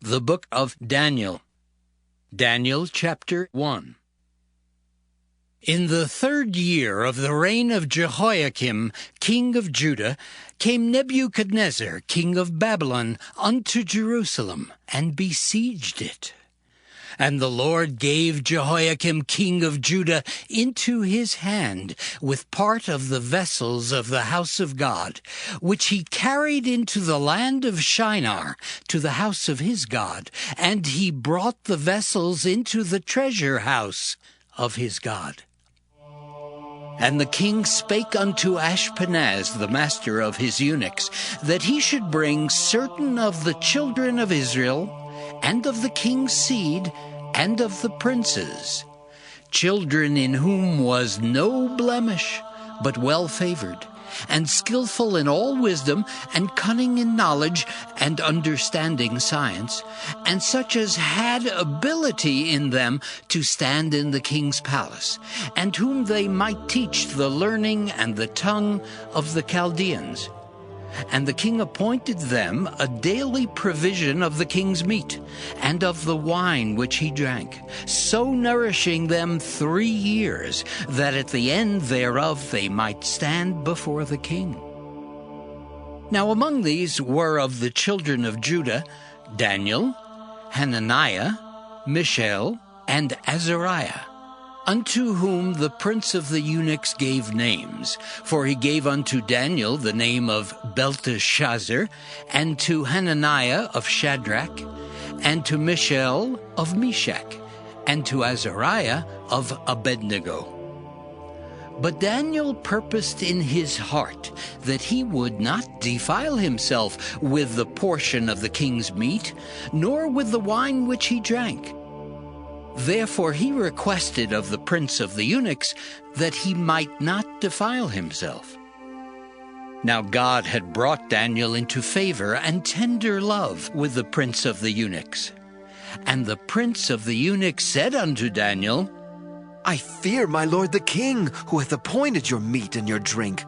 The book of Daniel. Daniel chapter 1. In the 3rd year of the reign of Jehoiakim, king of Judah, came Nebuchadnezzar, king of Babylon, unto Jerusalem, and besieged it. And the Lord gave Jehoiakim, king of Judah, into his hand, with part of the vessels of the house of God, which he carried into the land of Shinar, to the house of his God, and he brought the vessels into the treasure house of his God. And the king spake unto Ashpenaz, the master of his eunuchs, that he should bring certain of the children of Israel, and of the king's seed, and of the princes, children in whom was no blemish, but well favored, and skillful in all wisdom, and cunning in knowledge, and understanding science, and such as had ability in them to stand in the king's palace, and whom they might teach the learning and the tongue of the Chaldeans. And the king appointed them a daily provision of the king's meat, and of the wine which he drank, so nourishing them 3 years, that at the end thereof they might stand before the king. Now among these were of the children of Judah Daniel, Hananiah, Mishael, and Azariah, unto whom the prince of the eunuchs gave names. For he gave unto Daniel the name of Belteshazzar, and to Hananiah of Shadrach, and to Mishael of Meshach, and to Azariah of Abednego. But Daniel purposed in his heart that he would not defile himself with the portion of the king's meat, nor with the wine which he drank. Therefore he requested of the prince of the eunuchs that he might not defile himself. Now God had brought Daniel into favor and tender love with the prince of the eunuchs. And the prince of the eunuchs said unto Daniel, I fear my lord the king, who hath appointed your meat and your drink.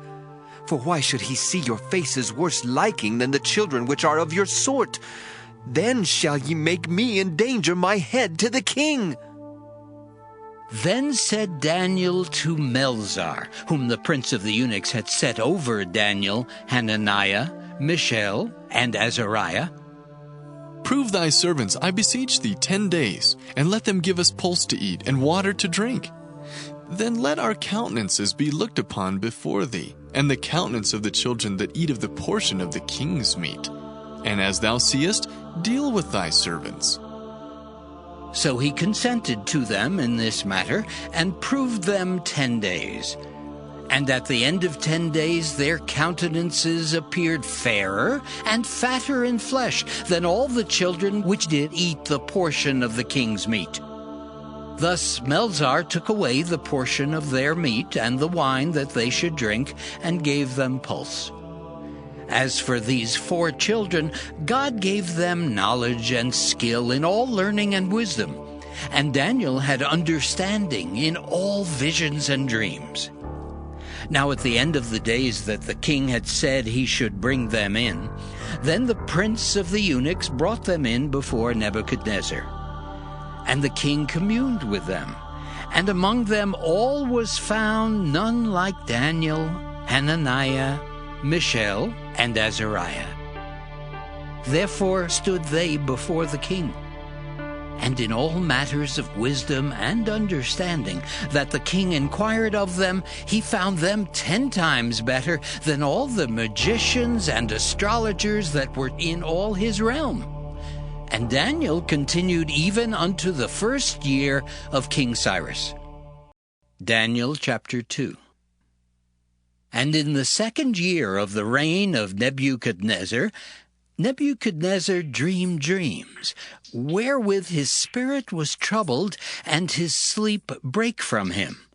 For why should he see your faces worse liking than the children which are of your sort? Then shall ye make me endanger my head to the king. Then said Daniel to Melzar, whom the prince of the eunuchs had set over Daniel, Hananiah, Mishael, and Azariah, Prove thy servants, I beseech thee, 10 days, and let them give us pulse to eat and water to drink. Then let our countenances be looked upon before thee, and the countenance of the children that eat of the portion of the king's meat. And as thou seest, deal with thy servants. So he consented to them in this matter, and proved them 10 days. And at the end of 10 days their countenances appeared fairer and fatter in flesh than all the children which did eat the portion of the king's meat. Thus Melzar took away the portion of their meat and the wine that they should drink, and gave them pulse. As for these 4 children, God gave them knowledge and skill in all learning and wisdom, and Daniel had understanding in all visions and dreams. Now at the end of the days that the king had said he should bring them in, then the prince of the eunuchs brought them in before Nebuchadnezzar. And the king communed with them, and among them all was found none like Daniel, Hananiah, Mishael, and Azariah. Therefore stood they before the king. And in all matters of wisdom and understanding that the king inquired of them, he found them 10 times better than all the magicians and astrologers that were in all his realm. And Daniel continued even unto the 1st year of King Cyrus. Daniel chapter 2. And in the 2nd year of the reign of Nebuchadnezzar, Nebuchadnezzar dreamed dreams, wherewith his spirit was troubled, and his sleep brake from him.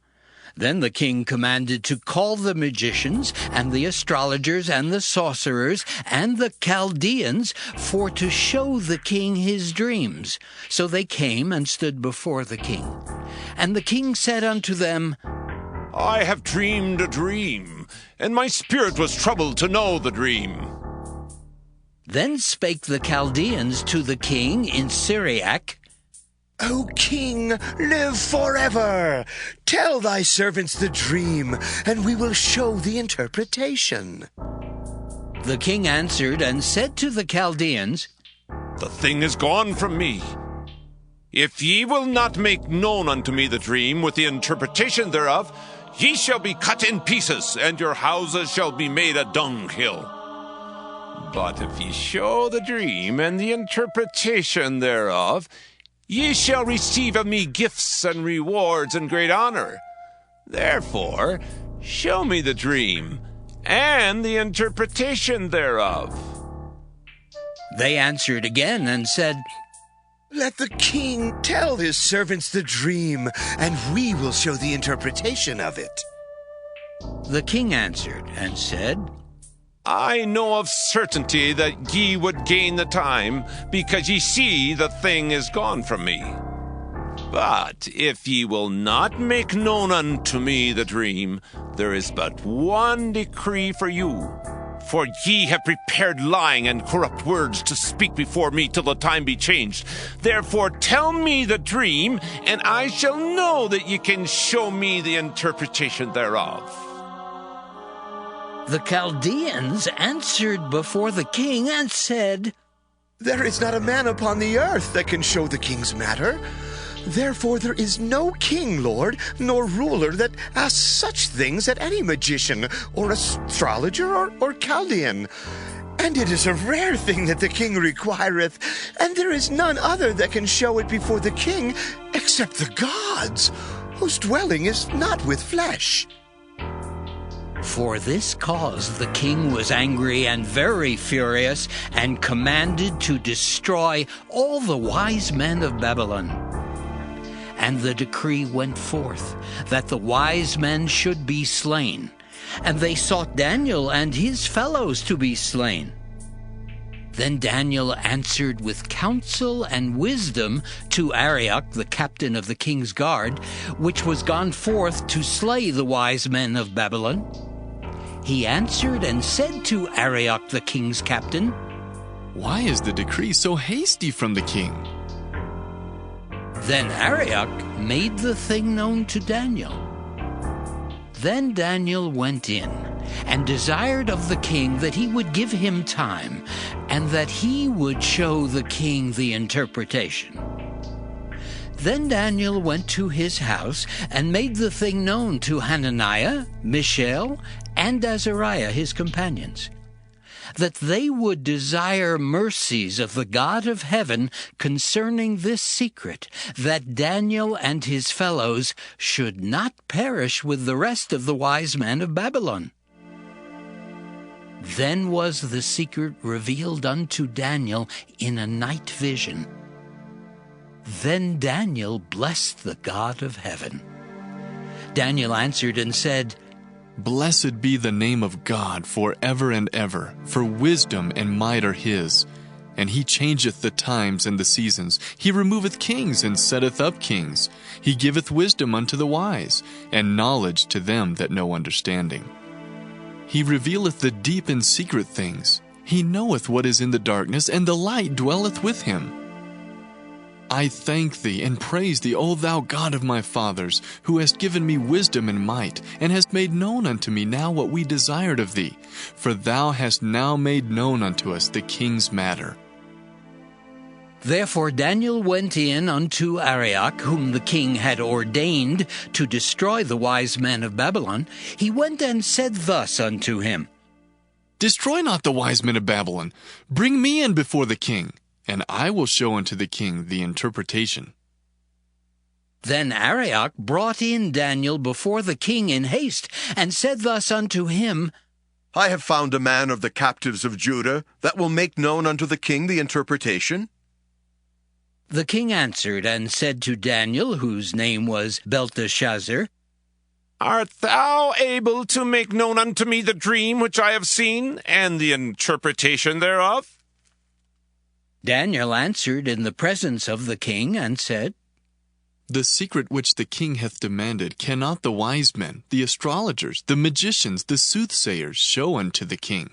Then the king commanded to call the magicians, and the astrologers, and the sorcerers, and the Chaldeans, for to show the king his dreams. So they came and stood before the king. And the king said unto them, I have dreamed a dream, and my spirit was troubled to know the dream. Then spake the Chaldeans to the king in Syriac, O king, live forever. Tell thy servants the dream, and we will show the interpretation. The king answered and said to the Chaldeans, The thing is gone from me. If ye will not make known unto me the dream with the interpretation thereof, ye shall be cut in pieces, and your houses shall be made a dunghill. But if ye show the dream and the interpretation thereof, ye shall receive of me gifts and rewards and great honor. Therefore, show me the dream and the interpretation thereof. They answered again and said, Let the king tell his servants the dream, and we will show the interpretation of it. The king answered and said, I know of certainty that ye would gain the time, because ye see the thing is gone from me. But if ye will not make known unto me the dream, there is but one decree for you. For ye have prepared lying and corrupt words to speak before me till the time be changed. Therefore tell me the dream, and I shall know that ye can show me the interpretation thereof. The Chaldeans answered before the king and said, There is not a man upon the earth that can show the king's matter. Therefore there is no king, Lord, nor ruler that asks such things at any magician, or astrologer, or Chaldean. And it is a rare thing that the king requireth, and there is none other that can show it before the king, except the gods, whose dwelling is not with flesh. For this cause the king was angry and very furious, and commanded to destroy all the wise men of Babylon. And the decree went forth that the wise men should be slain, and they sought Daniel and his fellows to be slain. Then Daniel answered with counsel and wisdom to Arioch, the captain of the king's guard, which was gone forth to slay the wise men of Babylon. He answered and said to Arioch, the king's captain, Why is the decree so hasty from the king? Then Arioch made the thing known to Daniel. Then Daniel went in and desired of the king that he would give him time, and that he would show the king the interpretation. Then Daniel went to his house and made the thing known to Hananiah, Mishael, and Azariah his companions, that they would desire mercies of the God of heaven concerning this secret, that Daniel and his fellows should not perish with the rest of the wise men of Babylon. Then was the secret revealed unto Daniel in a night vision. Then Daniel blessed the God of heaven. Daniel answered and said, Blessed be the name of God forever and ever, for wisdom and might are his. And he changeth the times and the seasons. He removeth kings and setteth up kings. He giveth wisdom unto the wise, and knowledge to them that know understanding. He revealeth the deep and secret things. He knoweth what is in the darkness, and the light dwelleth with him. I thank thee and praise thee, O thou God of my fathers, who hast given me wisdom and might, and hast made known unto me now what we desired of thee. For thou hast now made known unto us the king's matter. Therefore Daniel went in unto Arioch, whom the king had ordained to destroy the wise men of Babylon. He went and said thus unto him, Destroy not the wise men of Babylon. Bring me in before the king, and I will show unto the king the interpretation. Then Arioch brought in Daniel before the king in haste, and said thus unto him, I have found a man of the captives of Judah that will make known unto the king the interpretation. The king answered and said to Daniel, whose name was Belteshazzar, Art thou able to make known unto me the dream which I have seen, and the interpretation thereof? Daniel answered in the presence of the king and said, The secret which the king hath demanded cannot the wise men, the astrologers, the magicians, the soothsayers show unto the king.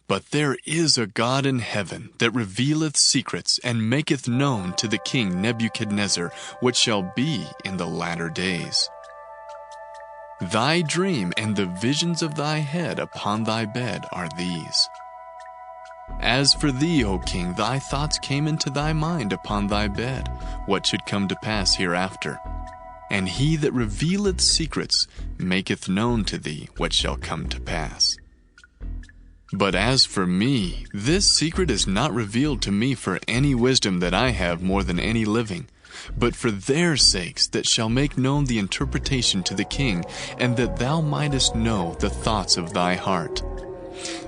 But there is a God in heaven that revealeth secrets and maketh known to the king Nebuchadnezzar what shall be in the latter days. Thy dream and the visions of thy head upon thy bed are these. As for thee, O king, thy thoughts came into thy mind upon thy bed, what should come to pass hereafter. And he that revealeth secrets maketh known to thee what shall come to pass. But as for me, this secret is not revealed to me for any wisdom that I have more than any living, but for their sakes that shall make known the interpretation to the king, and that thou mightest know the thoughts of thy heart.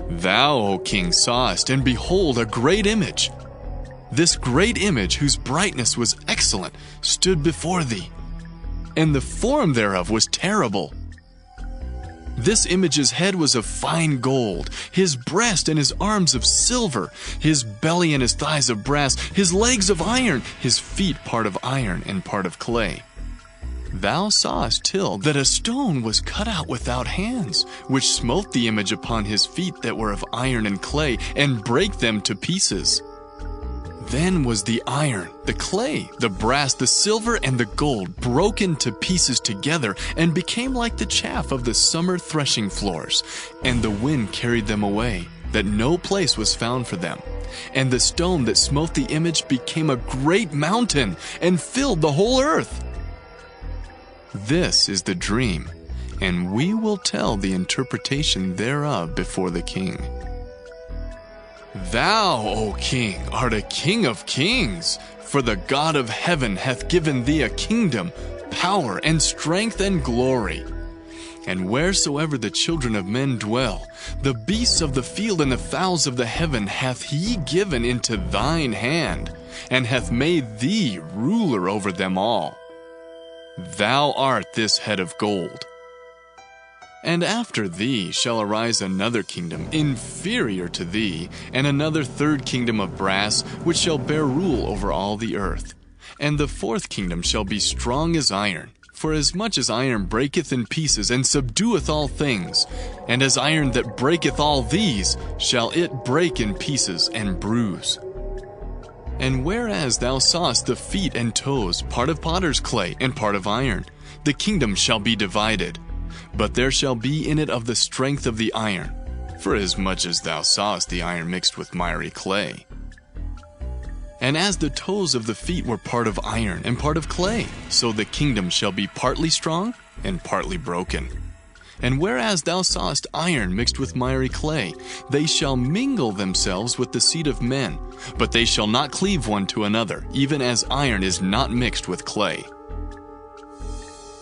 Thou, O king, sawest, and behold, a great image. This great image, whose brightness was excellent, stood before thee, and the form thereof was terrible. This image's head was of fine gold, his breast and his arms of silver, his belly and his thighs of brass, his legs of iron, his feet part of iron and part of clay. Thou sawest till that a stone was cut out without hands, which smote the image upon his feet that were of iron and clay, and brake them to pieces. Then was the iron, the clay, the brass, the silver, and the gold broken to pieces together, and became like the chaff of the summer threshing floors. And the wind carried them away, that no place was found for them. And the stone that smote the image became a great mountain, and filled the whole earth. This is the dream, and we will tell the interpretation thereof before the king. Thou, O king, art a king of kings, for the God of heaven hath given thee a kingdom, power, and strength, and glory. And wheresoever the children of men dwell, the beasts of the field and the fowls of the heaven hath he given into thine hand, and hath made thee ruler over them all. Thou art this head of gold. And after thee shall arise another kingdom inferior to thee, and another third kingdom of brass, which shall bear rule over all the earth. And the fourth kingdom shall be strong as iron, for as much as iron breaketh in pieces, and subdueth all things, and as iron that breaketh all these, shall it break in pieces and bruise. And whereas thou sawest the feet and toes, part of potter's clay, and part of iron, the kingdom shall be divided. But there shall be in it of the strength of the iron, for as much as thou sawest the iron mixed with miry clay. And as the toes of the feet were part of iron and part of clay, so the kingdom shall be partly strong and partly broken. And whereas thou sawest iron mixed with miry clay, they shall mingle themselves with the seed of men, but they shall not cleave one to another, even as iron is not mixed with clay.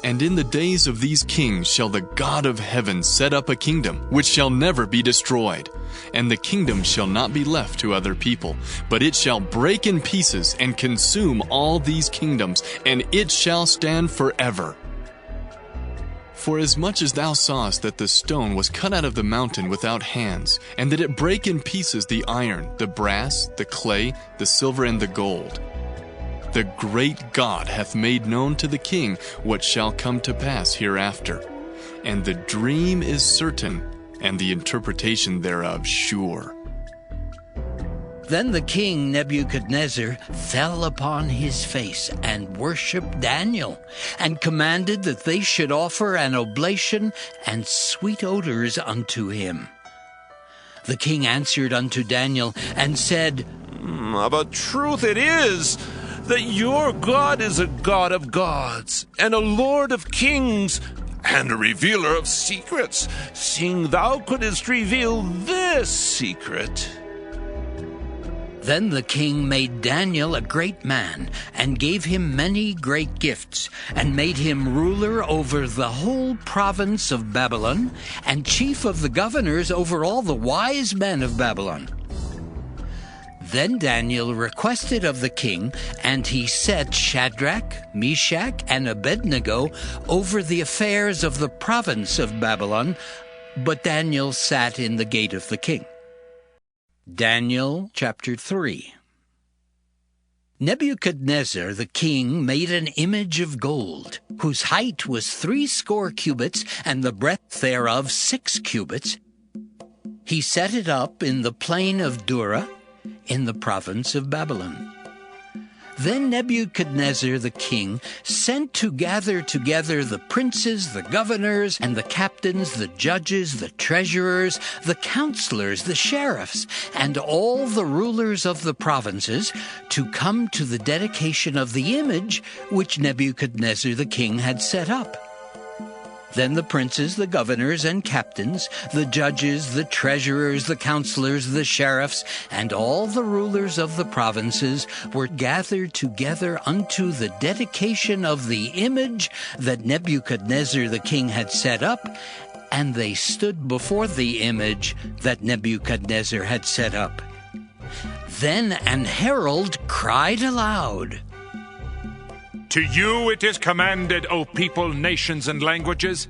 And in the days of these kings shall the God of heaven set up a kingdom, which shall never be destroyed. And the kingdom shall not be left to other people, but it shall break in pieces and consume all these kingdoms, and it shall stand forever. For as much as thou sawest that the stone was cut out of the mountain without hands, and that it brake in pieces the iron, the brass, the clay, the silver, and the gold, the great God hath made known to the king what shall come to pass hereafter. And the dream is certain, and the interpretation thereof sure. Then the king Nebuchadnezzar fell upon his face and worshipped Daniel, and commanded that they should offer an oblation and sweet odors unto him. The king answered unto Daniel and said, Of a truth it is that your God is a God of gods, and a Lord of kings, and a revealer of secrets, seeing thou couldst reveal this secret. Then the king made Daniel a great man, and gave him many great gifts, and made him ruler over the whole province of Babylon, and chief of the governors over all the wise men of Babylon. Then Daniel requested of the king, and he set Shadrach, Meshach, and Abednego over the affairs of the province of Babylon, but Daniel sat in the gate of the king. Daniel chapter 3. Nebuchadnezzar the king made an image of gold, whose height was 60 cubits, and the breadth thereof 6 cubits. He set it up in the plain of Dura, in the province of Babylon. Then Nebuchadnezzar the king sent to gather together the princes, the governors, and the captains, the judges, the treasurers, the counselors, the sheriffs, and all the rulers of the provinces to come to the dedication of the image which Nebuchadnezzar the king had set up. Then the princes, the governors, and captains, the judges, the treasurers, the counselors, the sheriffs, and all the rulers of the provinces were gathered together unto the dedication of the image that Nebuchadnezzar the king had set up, and they stood before the image that Nebuchadnezzar had set up. Then an herald cried aloud, To you it is commanded, O people, nations, and languages,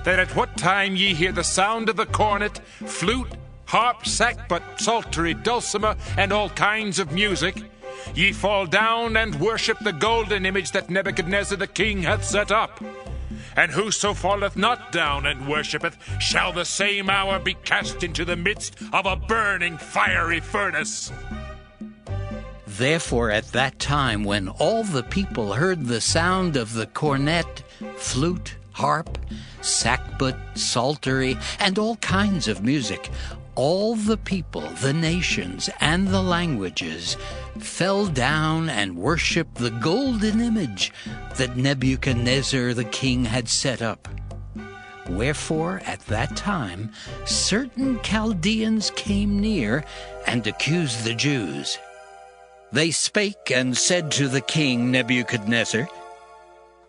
that at what time ye hear the sound of the cornet, flute, harp, sackbut, psaltery, dulcimer, and all kinds of music, ye fall down and worship the golden image that Nebuchadnezzar the king hath set up. And whoso falleth not down and worshippeth shall the same hour be cast into the midst of a burning fiery furnace. Therefore at that time, when all the people heard the sound of the cornet, flute, harp, sackbut, psaltery, and all kinds of music, all the people, the nations, and the languages fell down and worshipped the golden image that Nebuchadnezzar the king had set up. Wherefore at that time certain Chaldeans came near and accused the Jews. They spake and said to the king Nebuchadnezzar,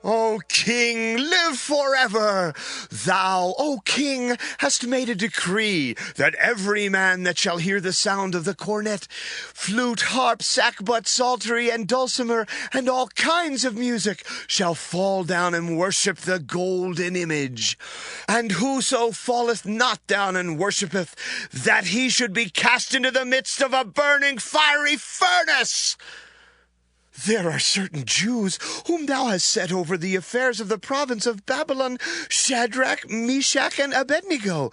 O king, live forever! Thou, O king, hast made a decree that every man that shall hear the sound of the cornet, flute, harp, sackbut, psaltery, and dulcimer, and all kinds of music, shall fall down and worship the golden image. And whoso falleth not down and worshippeth, that he should be cast into the midst of a burning fiery furnace. There are certain Jews whom thou hast set over the affairs of the province of Babylon, Shadrach, Meshach, and Abednego.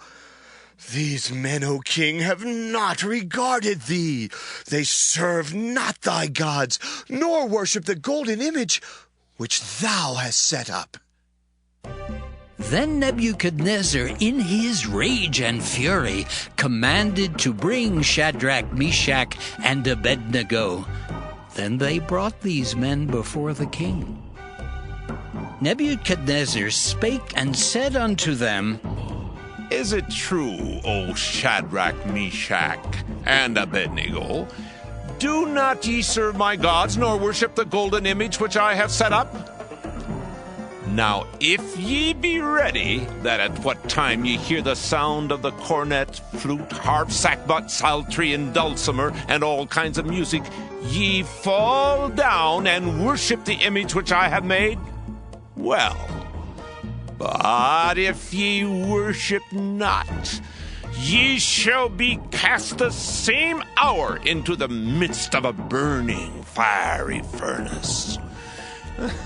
These men, O king, have not regarded thee. They serve not thy gods, nor worship the golden image which thou hast set up. Then Nebuchadnezzar, in his rage and fury, commanded to bring Shadrach, Meshach, and Abednego. Then they brought these men before the king. Nebuchadnezzar spake and said unto them, Is it true, O Shadrach, Meshach, and Abednego? Do not ye serve my gods, nor worship the golden image which I have set up? Now if ye be ready, that at what time ye hear the sound of the cornet, flute, harp, sackbut, psaltery, and dulcimer, and all kinds of music, ye fall down and worship the image which I have made? Well, but if ye worship not, ye shall be cast the same hour into the midst of a burning fiery furnace.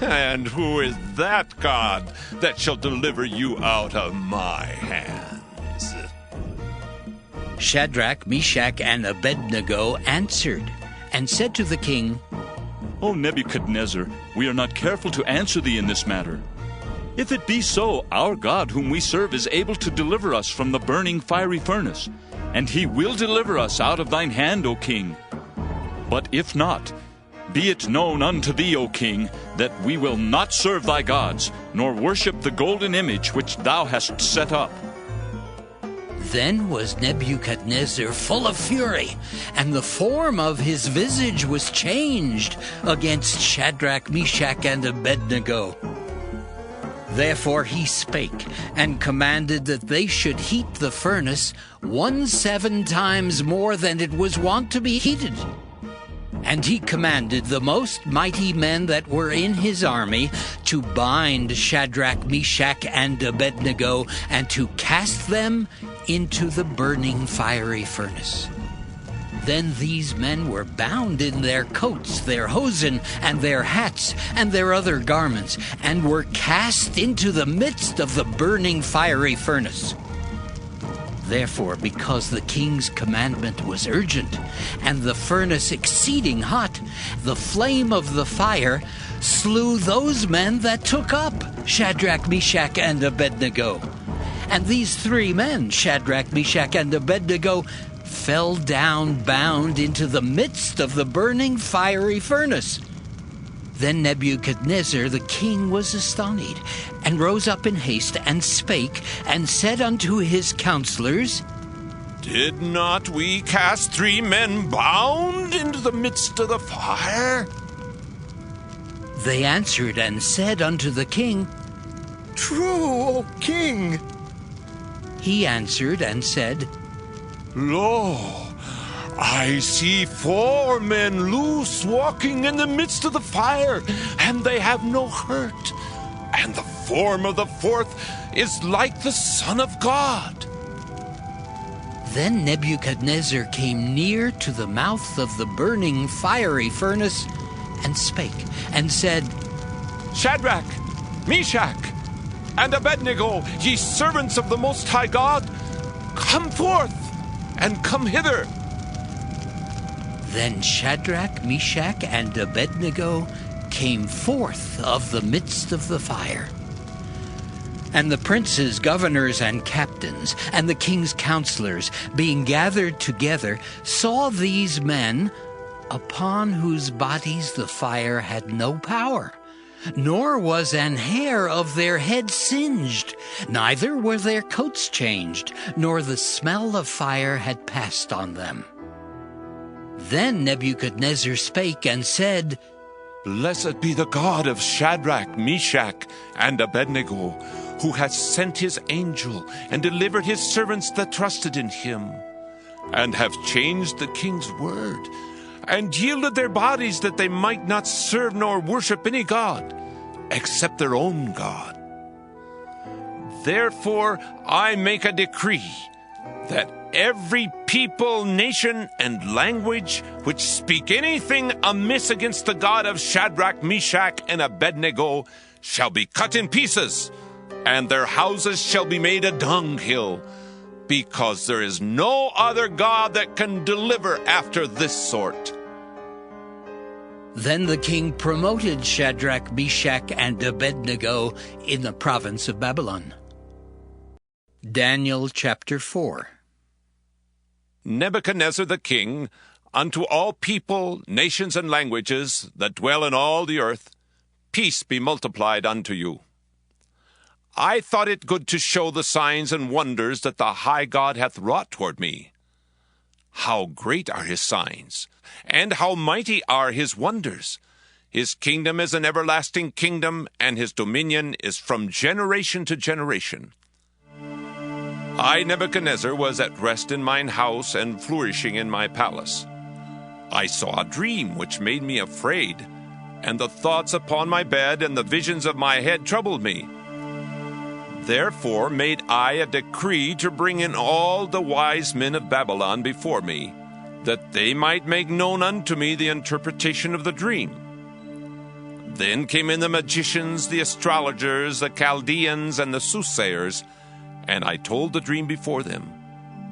And who is that God that shall deliver you out of my hands? Shadrach, Meshach, and Abednego answered and said to the king, O Nebuchadnezzar, we are not careful to answer thee in this matter. If it be so, our God whom we serve is able to deliver us from the burning fiery furnace, and he will deliver us out of thine hand, O king. But if not, be it known unto thee, O king, that we will not serve thy gods, nor worship the golden image which thou hast set up. Then was Nebuchadnezzar full of fury, and the form of his visage was changed against Shadrach, Meshach, and Abednego. Therefore he spake, and commanded that they should heat the furnace 17 times more than it was wont to be heated. And he commanded the most mighty men that were in his army to bind Shadrach, Meshach, and Abednego, and to cast them into the burning fiery furnace. Then these men were bound in their coats, their hosen, and their hats, and their other garments, and were cast into the midst of the burning fiery furnace. Therefore, because the king's commandment was urgent, and the furnace exceeding hot, the flame of the fire slew those men that took up Shadrach, Meshach, and Abednego. And these 3 men, Shadrach, Meshach, and Abednego, fell down bound into the midst of the burning fiery furnace. Then Nebuchadnezzar the king was astonished, and rose up in haste, and spake, and said unto his counselors, Did not we cast 3 men bound into the midst of the fire? They answered and said unto the king, True, O king. He answered and said, Lo, I see 4 men loose walking in the midst of the fire, and they have no hurt. And the form of the 4th is like the Son of God. Then Nebuchadnezzar came near to the mouth of the burning fiery furnace, and spake, and said, Shadrach, Meshach, and Abednego, ye servants of the Most High God, come forth, and come hither. Then Shadrach, Meshach, and Abednego came forth of the midst of the fire. And the princes, governors, and captains, and the king's counselors, being gathered together, saw these men, upon whose bodies the fire had no power, nor was an hair of their head singed, neither were their coats changed, nor the smell of fire had passed on them. Then Nebuchadnezzar spake and said, Blessed be the God of Shadrach, Meshach, and Abednego, who hath sent his angel and delivered his servants that trusted in him, and have changed the king's word, and yielded their bodies that they might not serve nor worship any god, except their own God. Therefore I make a decree that every people, nation, and language which speak anything amiss against the God of Shadrach, Meshach, and Abednego shall be cut in pieces, and their houses shall be made a dunghill, because there is no other God that can deliver after this sort. Then the king promoted Shadrach, Meshach, and Abednego in the province of Babylon. Daniel chapter 4. Nebuchadnezzar the king, unto all people, nations, and languages that dwell in all the earth, peace be multiplied unto you. I thought it good to show the signs and wonders that the high God hath wrought toward me. How great are his signs, and how mighty are his wonders! His kingdom is an everlasting kingdom, and his dominion is from generation to generation. I, Nebuchadnezzar, was at rest in mine house and flourishing in my palace. I saw a dream which made me afraid, and the thoughts upon my bed and the visions of my head troubled me. Therefore made I a decree to bring in all the wise men of Babylon before me, that they might make known unto me the interpretation of the dream. Then came in the magicians, the astrologers, the Chaldeans, and the soothsayers, and I told the dream before them,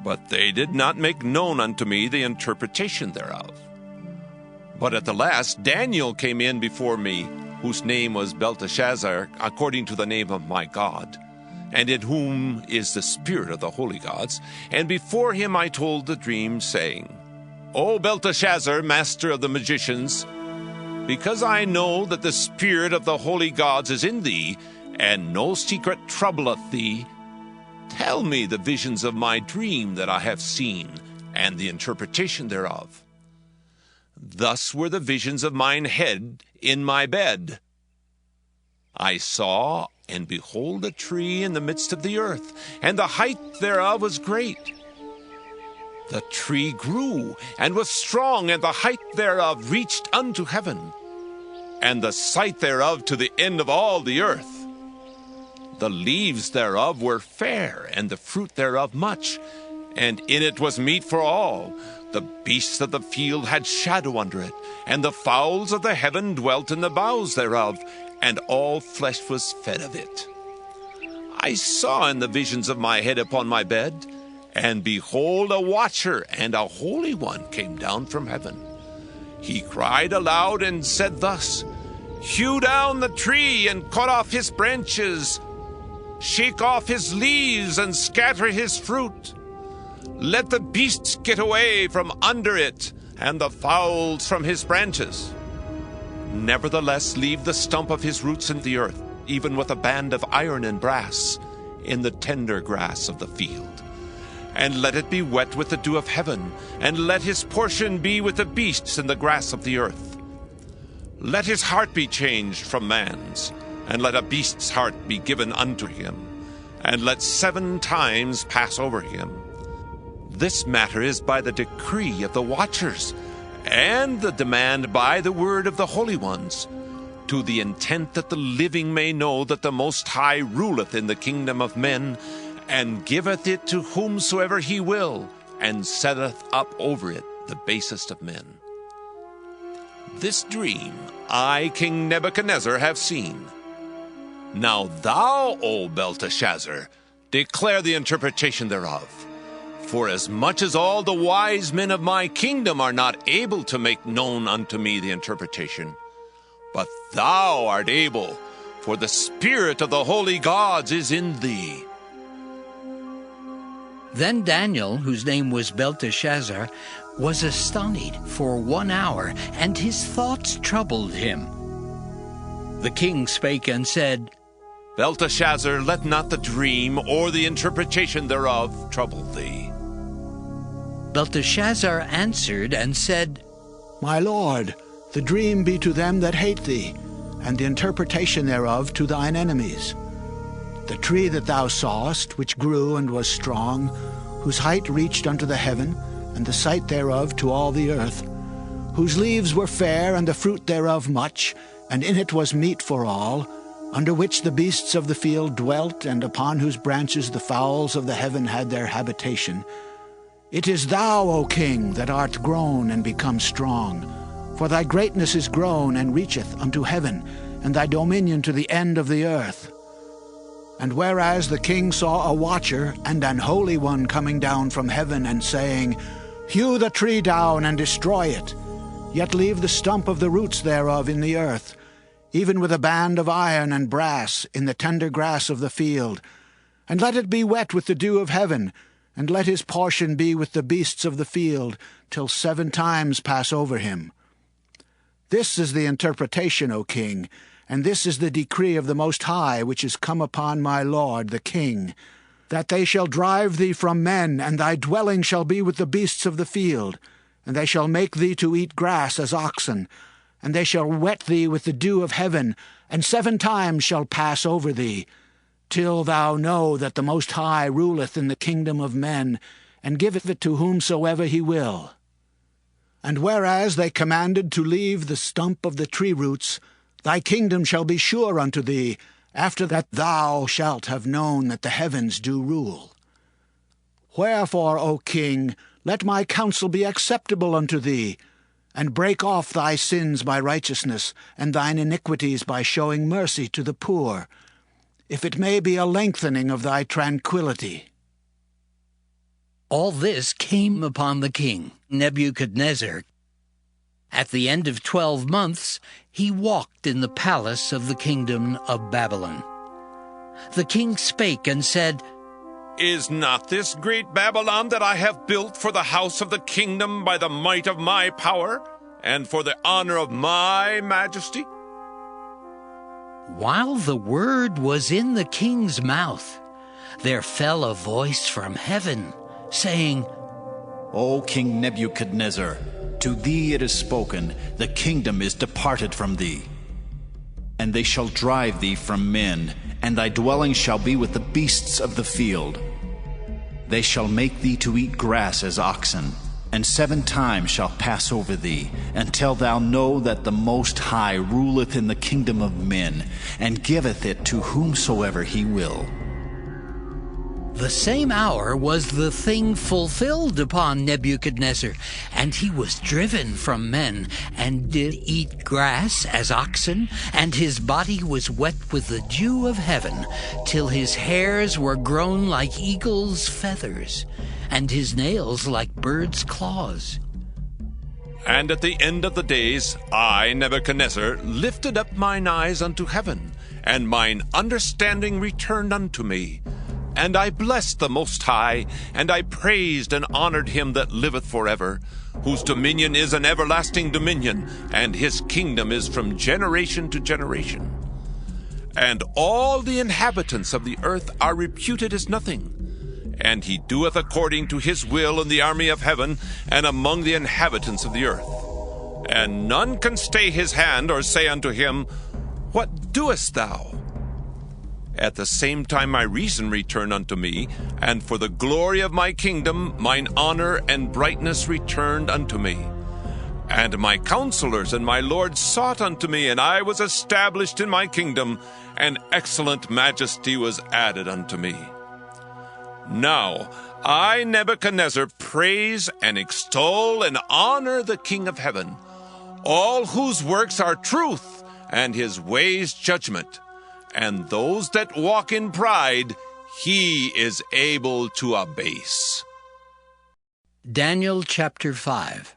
but they did not make known unto me the interpretation thereof. But at the last Daniel came in before me, whose name was Belteshazzar, according to the name of my God, and in whom is the spirit of the holy gods. And before him I told the dream, saying, O Belteshazzar, master of the magicians, because I know that the spirit of the holy gods is in thee, and no secret troubleth thee, tell me the visions of my dream that I have seen, and the interpretation thereof. Thus were the visions of mine head in my bed. I saw, and behold, a tree in the midst of the earth, and the height thereof was great. The tree grew, and was strong, and the height thereof reached unto heaven, and the sight thereof to the end of all the earth. The leaves thereof were fair, and the fruit thereof much, and in it was meat for all. The beasts of the field had shadow under it, and the fowls of the heaven dwelt in the boughs thereof, and all flesh was fed of it. I saw in the visions of my head upon my bed, And behold, a watcher and a holy one came down from heaven. He cried aloud and said thus, Hew down the tree and cut off his branches, shake off his leaves and scatter his fruit. Let the beasts get away from under it, and the fowls from his branches. Nevertheless, leave the stump of his roots in the earth, even with a band of iron and brass, in the tender grass of the field. And let it be wet with the dew of heaven, and let his portion be with the beasts in the grass of the earth. Let his heart be changed from man's, and let a beast's heart be given unto him, and let 7 times pass over him. This matter is by the decree of the watchers, and the demand by the word of the holy ones, to the intent that the living may know that the Most High ruleth in the kingdom of men, and giveth it to whomsoever he will, and setteth up over it the basest of men. This dream I, King Nebuchadnezzar, have seen. Now thou, O Belteshazzar, declare the interpretation thereof. For as much as all the wise men of my kingdom are not able to make known unto me the interpretation, but thou art able, for the spirit of the holy gods is in thee. Then Daniel, whose name was Belteshazzar, was astonished for 1 hour, and his thoughts troubled him. The king spake and said, Belteshazzar, let not the dream or the interpretation thereof trouble thee. Belteshazzar answered and said, My lord, the dream be to them that hate thee, and the interpretation thereof to thine enemies. The tree that thou sawest, which grew and was strong, whose height reached unto the heaven, and the sight thereof to all the earth, whose leaves were fair, and the fruit thereof much, and in it was meat for all, under which the beasts of the field dwelt, and upon whose branches the fowls of the heaven had their habitation. It is thou, O king, that art grown and become strong, for thy greatness is grown and reacheth unto heaven, and thy dominion to the end of the earth. And whereas the king saw a watcher and an holy one coming down from heaven, and saying, Hew the tree down and destroy it, yet leave the stump of the roots thereof in the earth, even with a band of iron and brass in the tender grass of the field, and let it be wet with the dew of heaven, and let his portion be with the beasts of the field, till 7 times pass over him. This is the interpretation, O king, and this is the decree of the Most High, which is come upon my lord the king, that they shall drive thee from men, and thy dwelling shall be with the beasts of the field, and they shall make thee to eat grass as oxen, and they shall wet thee with the dew of heaven, and 7 times shall pass over thee, till thou know that the Most High ruleth in the kingdom of men, and giveth it to whomsoever he will. And whereas they commanded to leave the stump of the tree roots, thy kingdom shall be sure unto thee, after that thou shalt have known that the heavens do rule. Wherefore, O king, let my counsel be acceptable unto thee, and break off thy sins by righteousness, and thine iniquities by showing mercy to the poor, if it may be a lengthening of thy tranquility. All this came upon the king, Nebuchadnezzar. At the end of 12 months, he walked in the palace of the kingdom of Babylon. The king spake and said, Is not this great Babylon that I have built for the house of the kingdom by the might of my power, and for the honor of my majesty? While the word was in the king's mouth, there fell a voice from heaven, saying, O King Nebuchadnezzar, to thee it is spoken, the kingdom is departed from thee. And they shall drive thee from men, and thy dwelling shall be with the beasts of the field. They shall make thee to eat grass as oxen, and 7 times shall pass over thee, until thou know that the Most High ruleth in the kingdom of men, and giveth it to whomsoever he will. The same hour was the thing fulfilled upon Nebuchadnezzar, and he was driven from men, and did eat grass as oxen, and his body was wet with the dew of heaven, till his hairs were grown like eagle's feathers, and his nails like birds' claws. And at the end of the days, I, Nebuchadnezzar, lifted up mine eyes unto heaven, and mine understanding returned unto me. And I blessed the Most High, and I praised and honored him that liveth forever, whose dominion is an everlasting dominion, and his kingdom is from generation to generation. And all the inhabitants of the earth are reputed as nothing. And he doeth according to his will in the army of heaven and among the inhabitants of the earth. And none can stay his hand or say unto him, What doest thou? At the same time my reason returned unto me, and for the glory of my kingdom mine honor and brightness returned unto me. And my counselors and my lords sought unto me, and I was established in my kingdom, and excellent majesty was added unto me. Now, I, Nebuchadnezzar, praise and extol and honor the King of heaven, all whose works are truth, and his ways judgment. And those that walk in pride, he is able to abase. Daniel chapter 5.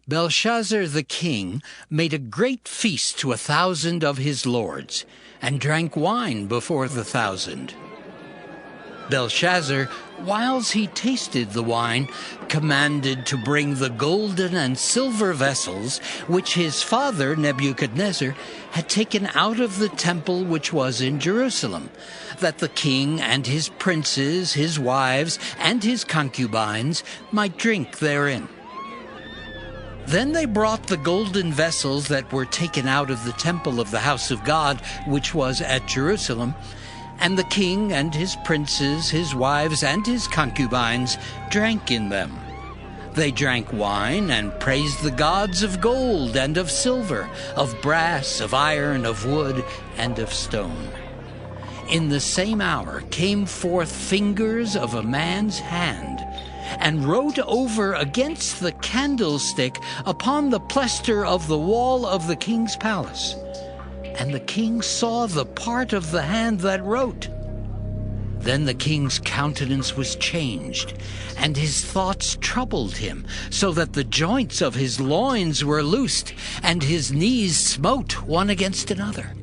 Belshazzar the king made a great feast to 1,000 of his lords, and drank wine before the 1,000. Belshazzar, whiles he tasted the wine, commanded to bring the golden and silver vessels which his father Nebuchadnezzar had taken out of the temple which was in Jerusalem, that the king and his princes, his wives, and his concubines might drink therein. Then they brought the golden vessels that were taken out of the temple of the house of God, which was at Jerusalem, and the king and his princes, his wives, and his concubines drank in them. They drank wine and praised the gods of gold and of silver, of brass, of iron, of wood, and of stone. In the same hour came forth fingers of a man's hand, and wrote over against the candlestick upon the plaister of the wall of the king's palace. And the king saw the part of the hand that wrote. Then the king's countenance was changed, and his thoughts troubled him, so that the joints of his loins were loosed, and his knees smote one against another.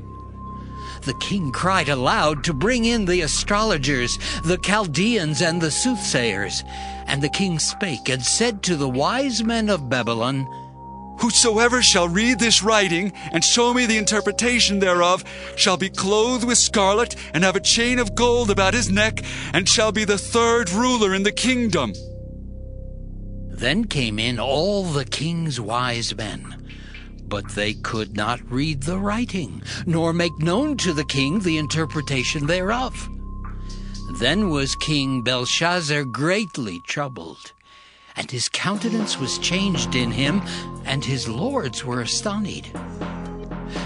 The king cried aloud to bring in the astrologers, the Chaldeans, and the soothsayers. And the king spake and said to the wise men of Babylon, Whosoever shall read this writing, and show me the interpretation thereof, shall be clothed with scarlet, and have a chain of gold about his neck, and shall be the third ruler in the kingdom. Then came in all the king's wise men, but they could not read the writing, nor make known to the king the interpretation thereof. Then was King Belshazzar greatly troubled, and his countenance was changed in him, and his lords were astonied.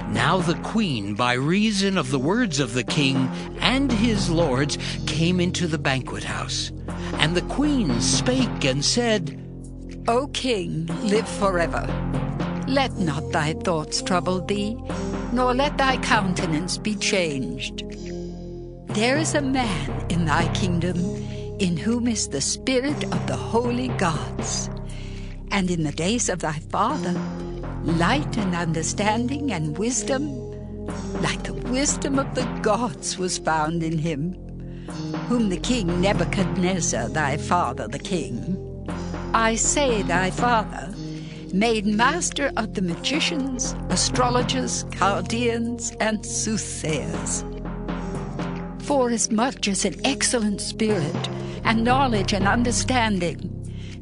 Now the queen, by reason of the words of the king and his lords, came into the banquet house. And the queen spake and said, O king, live forever. Let not thy thoughts trouble thee, nor let thy countenance be changed. There is a man in thy kingdom, in whom is the spirit of the holy gods. And in the days of thy father, light and understanding and wisdom, like the wisdom of the gods, was found in him, whom the king Nebuchadnezzar, thy father the king, I say thy father, made master of the magicians, astrologers, Chaldeans, and soothsayers. Forasmuch as an excellent spirit, and knowledge and understanding,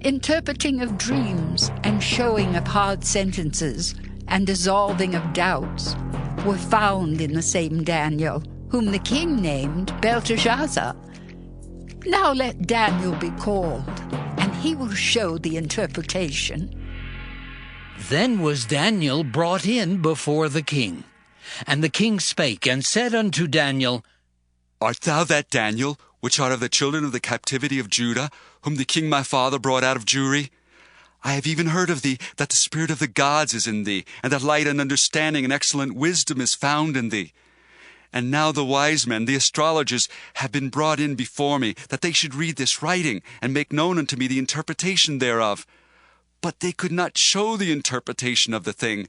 interpreting of dreams, and showing of hard sentences, and dissolving of doubts, were found in the same Daniel, whom the king named Belteshazzar. Now let Daniel be called, and he will show the interpretation. Then was Daniel brought in before the king. And the king spake and said unto Daniel, Art thou that Daniel, which art of the children of the captivity of Judah, whom the king my father brought out of Jewry? I have even heard of thee, that the spirit of the gods is in thee, and that light and understanding and excellent wisdom is found in thee. And now the wise men, the astrologers, have been brought in before me, that they should read this writing, and make known unto me the interpretation thereof. But they could not show the interpretation of the thing.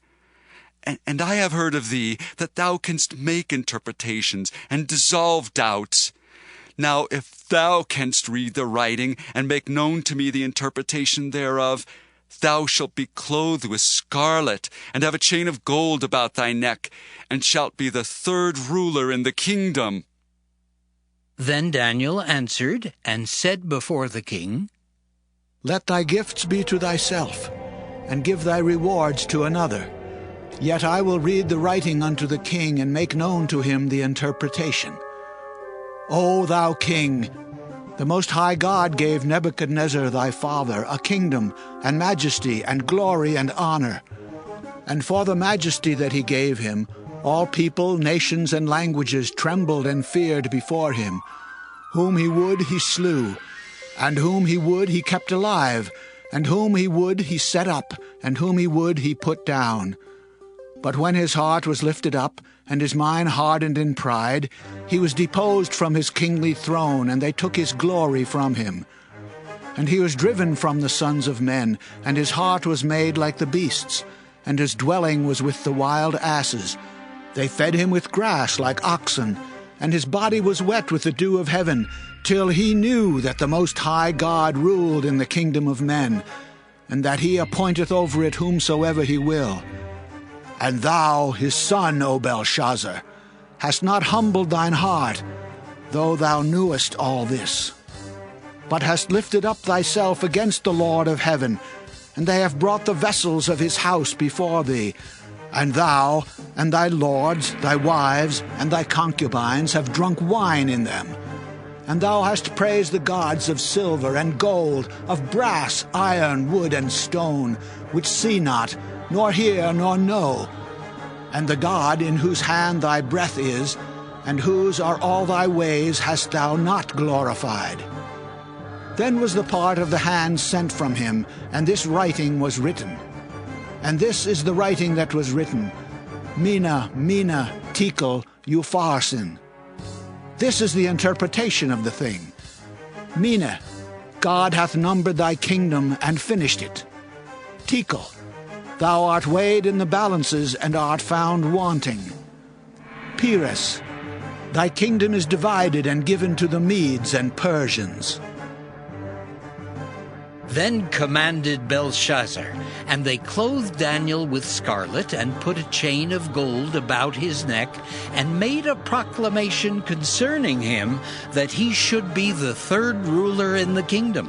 And I have heard of thee, that thou canst make interpretations, and dissolve doubts. Now if thou canst read the writing, and make known to me the interpretation thereof, thou shalt be clothed with scarlet, and have a chain of gold about thy neck, and shalt be the third ruler in the kingdom. Then Daniel answered and said before the king, Let thy gifts be to thyself, and give thy rewards to another. Yet I will read the writing unto the king, and make known to him the interpretation. O thou king, the Most High God gave Nebuchadnezzar thy father a kingdom, and majesty, and glory, and honor. And for the majesty that he gave him, all people, nations, and languages trembled and feared before him. Whom he would he slew, and whom he would he kept alive, and whom he would he set up, and whom he would he put down. But when his heart was lifted up, and his mind hardened in pride, he was deposed from his kingly throne, and they took his glory from him. And he was driven from the sons of men, and his heart was made like the beasts, and his dwelling was with the wild asses. They fed him with grass like oxen, and his body was wet with the dew of heaven, till he knew that the Most High God ruled in the kingdom of men, and that he appointeth over it whomsoever he will. And thou, his son, O Belshazzar, hast not humbled thine heart, though thou knewest all this, but hast lifted up thyself against the Lord of heaven, and they have brought the vessels of his house before thee. And thou, and thy lords, thy wives, and thy concubines have drunk wine in them. And thou hast praised the gods of silver and gold, of brass, iron, wood, and stone, which see not, nor hear, nor know. And the God in whose hand thy breath is, and whose are all thy ways, hast thou not glorified. Then was the part of the hand sent from him, and this writing was written. And this is the writing that was written, Mina, Mina, Tekel, Upharsin. This is the interpretation of the thing. Mina, God hath numbered thy kingdom and finished it. Tekel, thou art weighed in the balances and art found wanting. Peres, thy kingdom is divided and given to the Medes and Persians. Then commanded Belshazzar, and they clothed Daniel with scarlet, and put a chain of gold about his neck, and made a proclamation concerning him, that he should be the third ruler in the kingdom.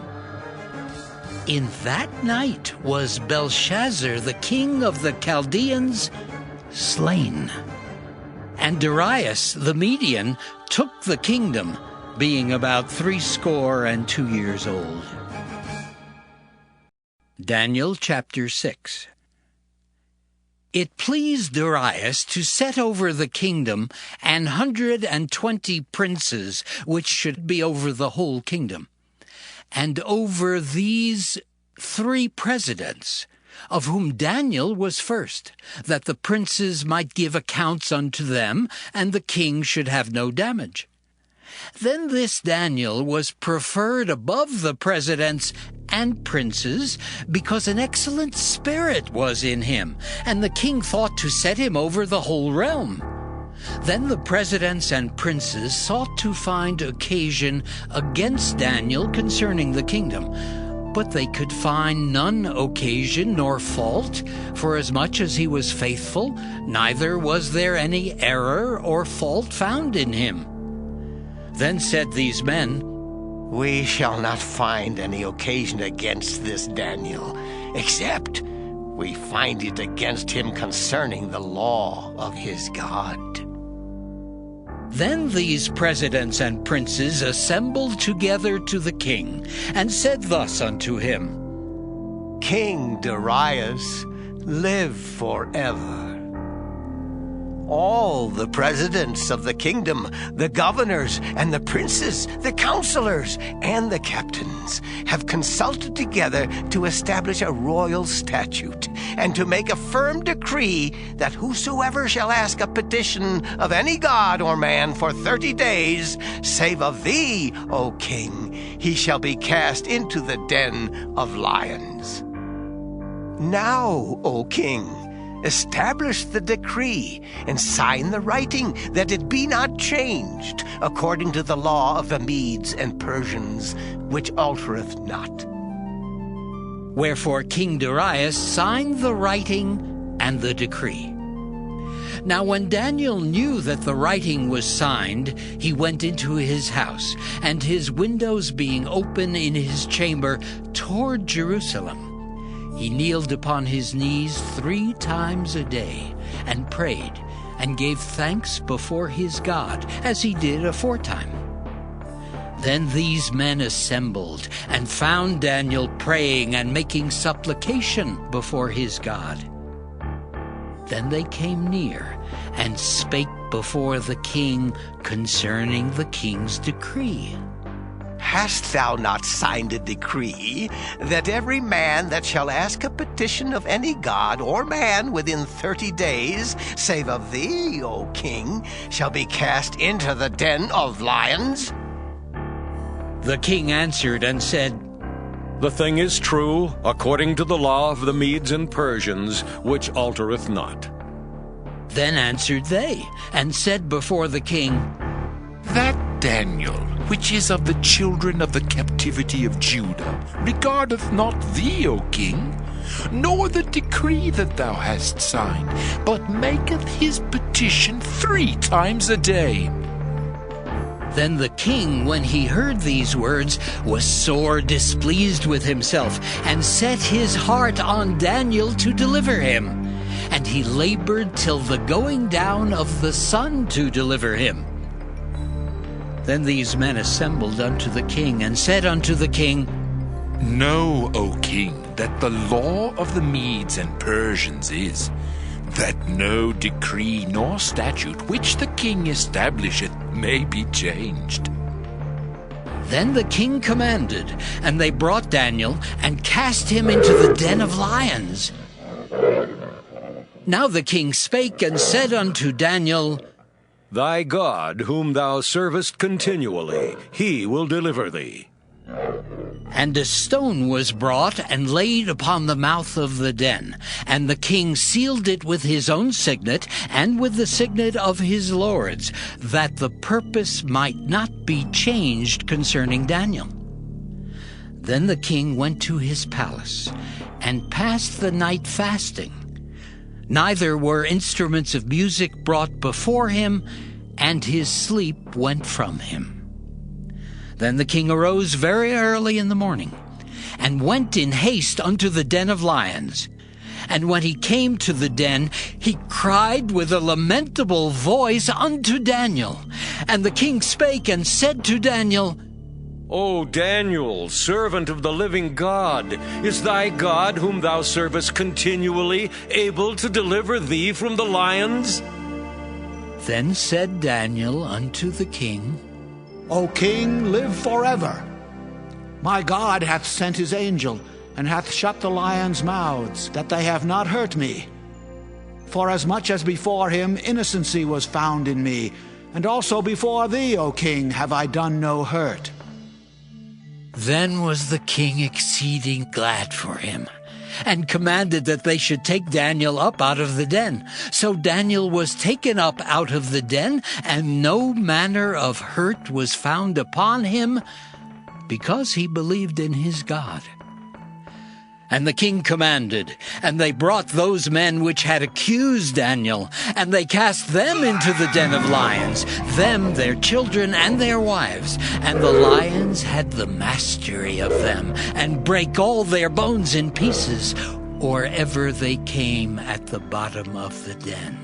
In that night was Belshazzar, the king of the Chaldeans, slain. And Darius the Median took the kingdom, being about 62 years old. Daniel chapter 6. It pleased Darius to set over the kingdom 120 princes, which should be over the whole kingdom, and over these 3 presidents, of whom Daniel was first, that the princes might give accounts unto them, and the king should have no damage. Then this Daniel was preferred above the presidents and princes, because an excellent spirit was in him, and the king thought to set him over the whole realm. Then the presidents and princes sought to find occasion against Daniel concerning the kingdom, but they could find none occasion nor fault, forasmuch as he was faithful, neither was there any error or fault found in him. Then said these men, We shall not find any occasion against this Daniel, except we find it against him concerning the law of his God. Then these presidents and princes assembled together to the king, and said thus unto him, King Darius, live forever. All the presidents of the kingdom, the governors and the princes, the counselors and the captains have consulted together to establish a royal statute and to make a firm decree that whosoever shall ask a petition of any god or man for 30 days, save of thee, O king, he shall be cast into the den of lions. Now, O king, establish the decree and sign the writing that it be not changed according to the law of the Medes and Persians, which altereth not. Wherefore King Darius signed the writing and the decree. Now when Daniel knew that the writing was signed, he went into his house, and his windows being open in his chamber toward Jerusalem, he kneeled upon his knees 3 times a day, and prayed, and gave thanks before his God, as he did aforetime. Then these men assembled, and found Daniel praying and making supplication before his God. Then they came near, and spake before the king concerning the king's decree. Hast thou not signed a decree that every man that shall ask a petition of any god or man within 30 days, save of thee, O king, shall be cast into the den of lions? The king answered and said, The thing is true, according to the law of the Medes and Persians, which altereth not. Then answered they, and said before the king, That Daniel, which is of the children of the captivity of Judah, regardeth not thee, O king, nor the decree that thou hast signed, but maketh his petition 3 times a day. Then the king, when he heard these words, was sore displeased with himself, and set his heart on Daniel to deliver him. And he labored till the going down of the sun to deliver him. Then these men assembled unto the king, and said unto the king, Know, O king, that the law of the Medes and Persians is, that no decree nor statute which the king establisheth may be changed. Then the king commanded, and they brought Daniel, and cast him into the den of lions. Now the king spake and said unto Daniel, Thy God, whom thou servest continually, he will deliver thee. And a stone was brought and laid upon the mouth of the den, and the king sealed it with his own signet and with the signet of his lords, that the purpose might not be changed concerning Daniel. Then the king went to his palace, and passed the night fasting. Neither were instruments of music brought before him, and his sleep went from him. Then the king arose very early in the morning, and went in haste unto the den of lions. And when he came to the den, he cried with a lamentable voice unto Daniel. And the king spake and said to Daniel, O Daniel, servant of the living God, is thy God, whom thou servest continually, able to deliver thee from the lions? Then said Daniel unto the king, O king, live forever. My God hath sent his angel, and hath shut the lions' mouths, that they have not hurt me. Forasmuch as before him innocency was found in me, and also before thee, O king, have I done no hurt. Then was the king exceeding glad for him, and commanded that they should take Daniel up out of the den. So Daniel was taken up out of the den, and no manner of hurt was found upon him, because he believed in his God. And the king commanded, and they brought those men which had accused Daniel, and they cast them into the den of lions, them, their children, and their wives. And the lions had the mastery of them, and brake all their bones in pieces, or ever they came at the bottom of the den.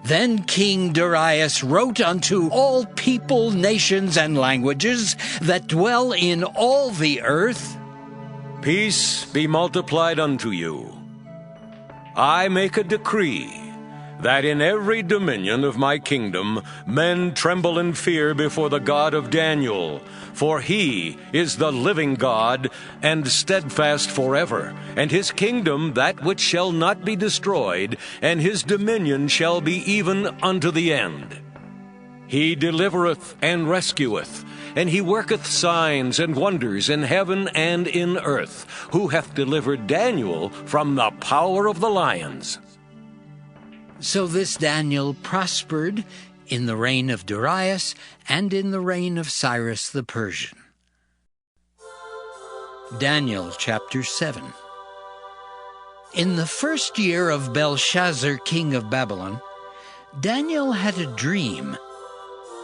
Then King Darius wrote unto all people, nations, and languages that dwell in all the earth, Peace be multiplied unto you. I make a decree that in every dominion of my kingdom men tremble in fear before the God of Daniel. For he is the living God, and steadfast forever, and his kingdom that which shall not be destroyed, and his dominion shall be even unto the end. He delivereth and rescueth, and he worketh signs and wonders in heaven and in earth, who hath delivered Daniel from the power of the lions. So this Daniel prospered in the reign of Darius and in the reign of Cyrus the Persian. Daniel chapter 7. In the first year of Belshazzar king of Babylon, Daniel had a dream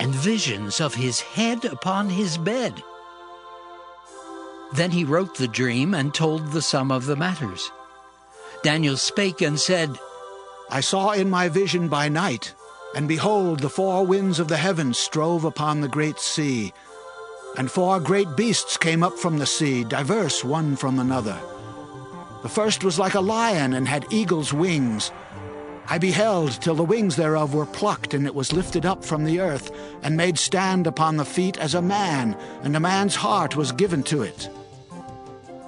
and visions of his head upon his bed. Then he wrote the dream and told the sum of the matters. Daniel spake and said, I saw in my vision by night, and behold, the four winds of the heavens strove upon the great sea, and four great beasts came up from the sea, diverse one from another. The first was like a lion, and had eagle's wings. I beheld till the wings thereof were plucked, and it was lifted up from the earth, and made stand upon the feet as a man, and a man's heart was given to it.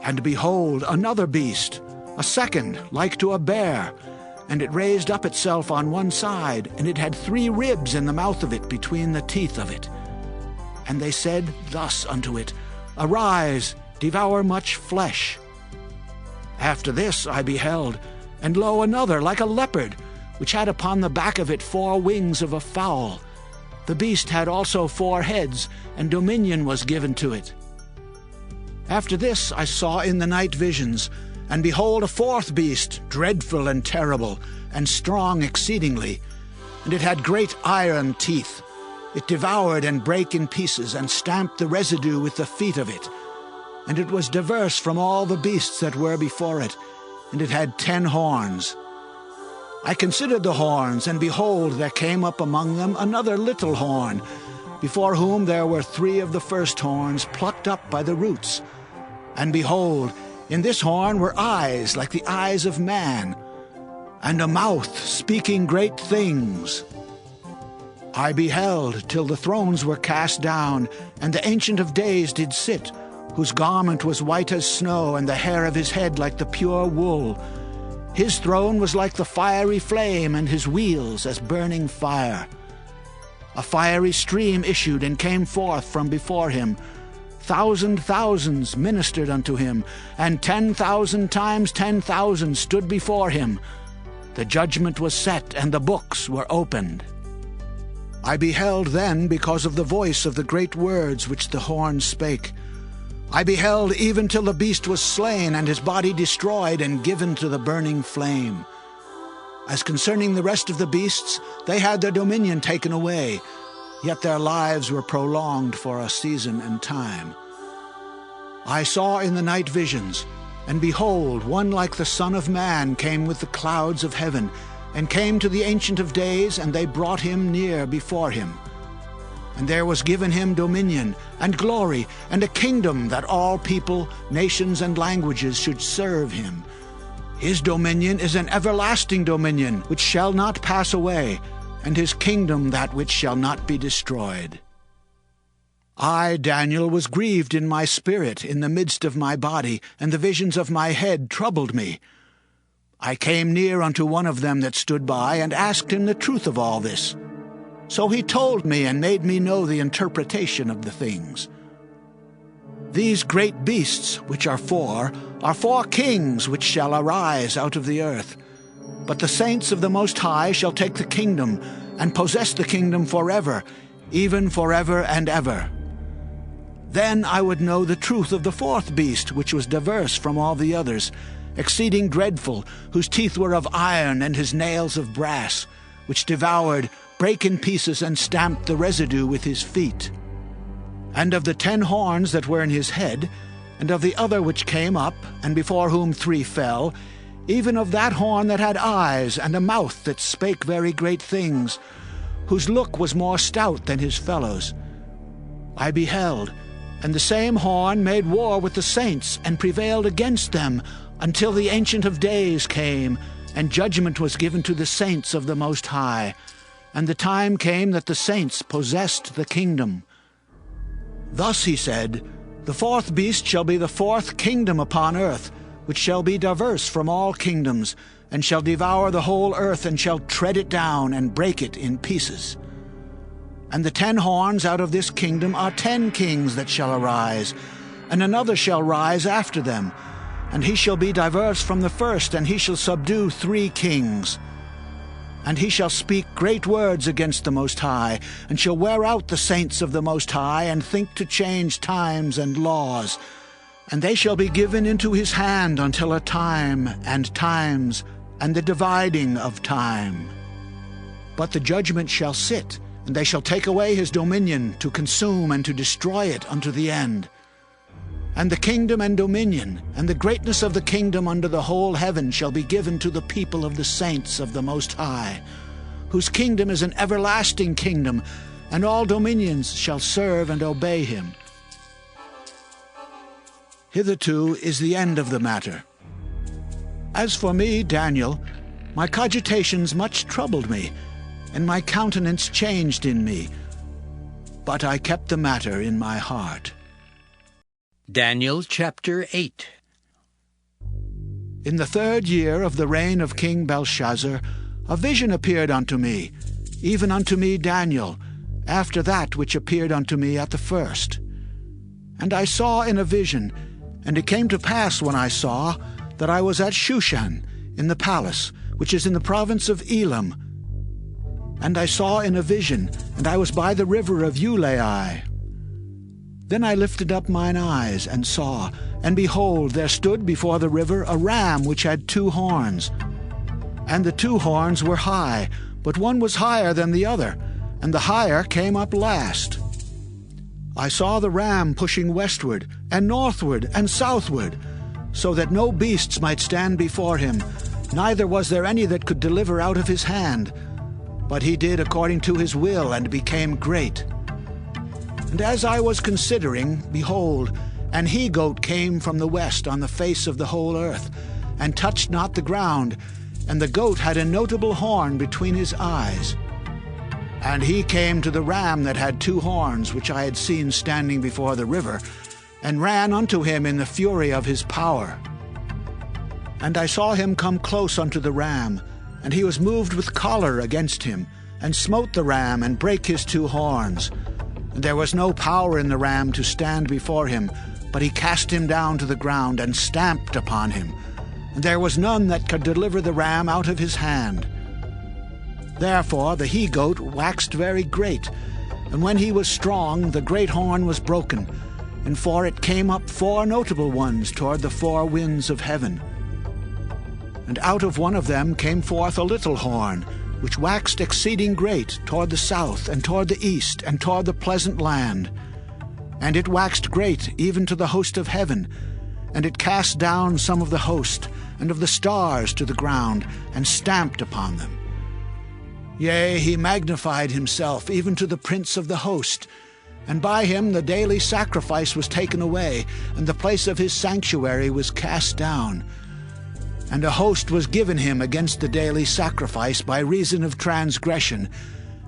And behold, another beast, a second, like to a bear, and it raised up itself on one side, and it had 3 ribs in the mouth of it between the teeth of it. And they said thus unto it, Arise, devour much flesh. After this I beheld, and lo, another like a leopard, which had upon the back of it 4 wings of a fowl. The beast had also 4 heads, and dominion was given to it. After this I saw in the night visions, and behold, a 4th beast, dreadful and terrible, and strong exceedingly. And it had great iron teeth. It devoured and brake in pieces, and stamped the residue with the feet of it. And it was diverse from all the beasts that were before it, and it had 10 horns. I considered the horns, and behold, there came up among them another little horn, before whom there were 3 of the first horns plucked up by the roots. And behold, in this horn were eyes like the eyes of man, and a mouth speaking great things. I beheld till the thrones were cast down, and the Ancient of Days did sit, whose garment was white as snow, and the hair of his head like the pure wool. His throne was like the fiery flame, and his wheels as burning fire. A fiery stream issued and came forth from before him. Thousands ministered unto him, and 10,000 times 10,000 stood before him. The judgment was set, and the books were opened. I beheld then because of the voice of the great words which the horn spake. I beheld even till the beast was slain, and his body destroyed, and given to the burning flame. As concerning the rest of the beasts, they had their dominion taken away, yet their lives were prolonged for a season and time. I saw in the night visions, and behold, one like the Son of Man came with the clouds of heaven, and came to the Ancient of Days, and they brought him near before him. And there was given him dominion, and glory, and a kingdom, that all people, nations, and languages should serve him. His dominion is an everlasting dominion, which shall not pass away, and his kingdom that which shall not be destroyed. I, Daniel, was grieved in my spirit in the midst of my body, and the visions of my head troubled me. I came near unto one of them that stood by, and asked him the truth of all this. So he told me, and made me know the interpretation of the things. These great beasts, which are 4 kings which shall arise out of the earth. But the saints of the Most High shall take the kingdom, and possess the kingdom forever, even forever and ever. Then I would know the truth of the 4th beast, which was diverse from all the others, exceeding dreadful, whose teeth were of iron, and his nails of brass, which devoured, brake in pieces, and stamped the residue with his feet. And of the 10 horns that were in his head, and of the other which came up, and before whom 3 fell, even of that horn that had eyes, and a mouth that spake very great things, whose look was more stout than his fellows. I beheld, and the same horn made war with the saints, and prevailed against them, until the Ancient of Days came, and judgment was given to the saints of the Most High. And the time came that the saints possessed the kingdom. Thus he said, The fourth beast shall be the fourth kingdom upon earth, which shall be diverse from all kingdoms, and shall devour the whole earth, and shall tread it down, and break it in pieces. And the 10 horns out of this kingdom are 10 kings that shall arise, and another shall rise after them, and he shall be diverse from the first, and he shall subdue 3 kings. And he shall speak great words against the Most High, and shall wear out the saints of the Most High, and think to change times and laws. And they shall be given into his hand until a time and times, and the dividing of time. But the judgment shall sit, and they shall take away his dominion, to consume and to destroy it unto the end. And the kingdom and dominion, and the greatness of the kingdom under the whole heaven shall be given to the people of the saints of the Most High, whose kingdom is an everlasting kingdom, and all dominions shall serve and obey him. Hitherto is the end of the matter. As for me, Daniel, my cogitations much troubled me, and my countenance changed in me, but I kept the matter in my heart. Daniel chapter 8. In the 3rd year of the reign of King Belshazzar, a vision appeared unto me, even unto me Daniel, after that which appeared unto me at the first. And I saw in a vision, and it came to pass when I saw, that I was at Shushan, in the palace, which is in the province of Elam. And I saw in a vision, and I was by the river of Ulai. Then I lifted up mine eyes, and saw, and behold, there stood before the river a ram which had 2 horns. And the 2 horns were high, but one was higher than the other, and the higher came up last. I saw the ram pushing westward, and northward, and southward, so that no beasts might stand before him, neither was there any that could deliver out of his hand. But he did according to his will, and became great. And as I was considering, behold, an he-goat came from the west on the face of the whole earth, and touched not the ground, and the goat had a notable horn between his eyes. And he came to the ram that had 2 horns, which I had seen standing before the river, and ran unto him in the fury of his power. And I saw him come close unto the ram, and he was moved with choler against him, and smote the ram, and brake his 2 horns. And there was no power in the ram to stand before him, but he cast him down to the ground, and stamped upon him. And there was none that could deliver the ram out of his hand. Therefore the he-goat waxed very great, and when he was strong, the great horn was broken, and for it came up 4 notable ones toward the 4 winds of heaven. And out of one of them came forth a little horn, which waxed exceeding great toward the south, and toward the east, and toward the pleasant land. And it waxed great even to the host of heaven, and it cast down some of the host, and of the stars to the ground, and stamped upon them. Yea, he magnified himself even to the prince of the host, and by him the daily sacrifice was taken away, and the place of his sanctuary was cast down. And a host was given him against the daily sacrifice by reason of transgression,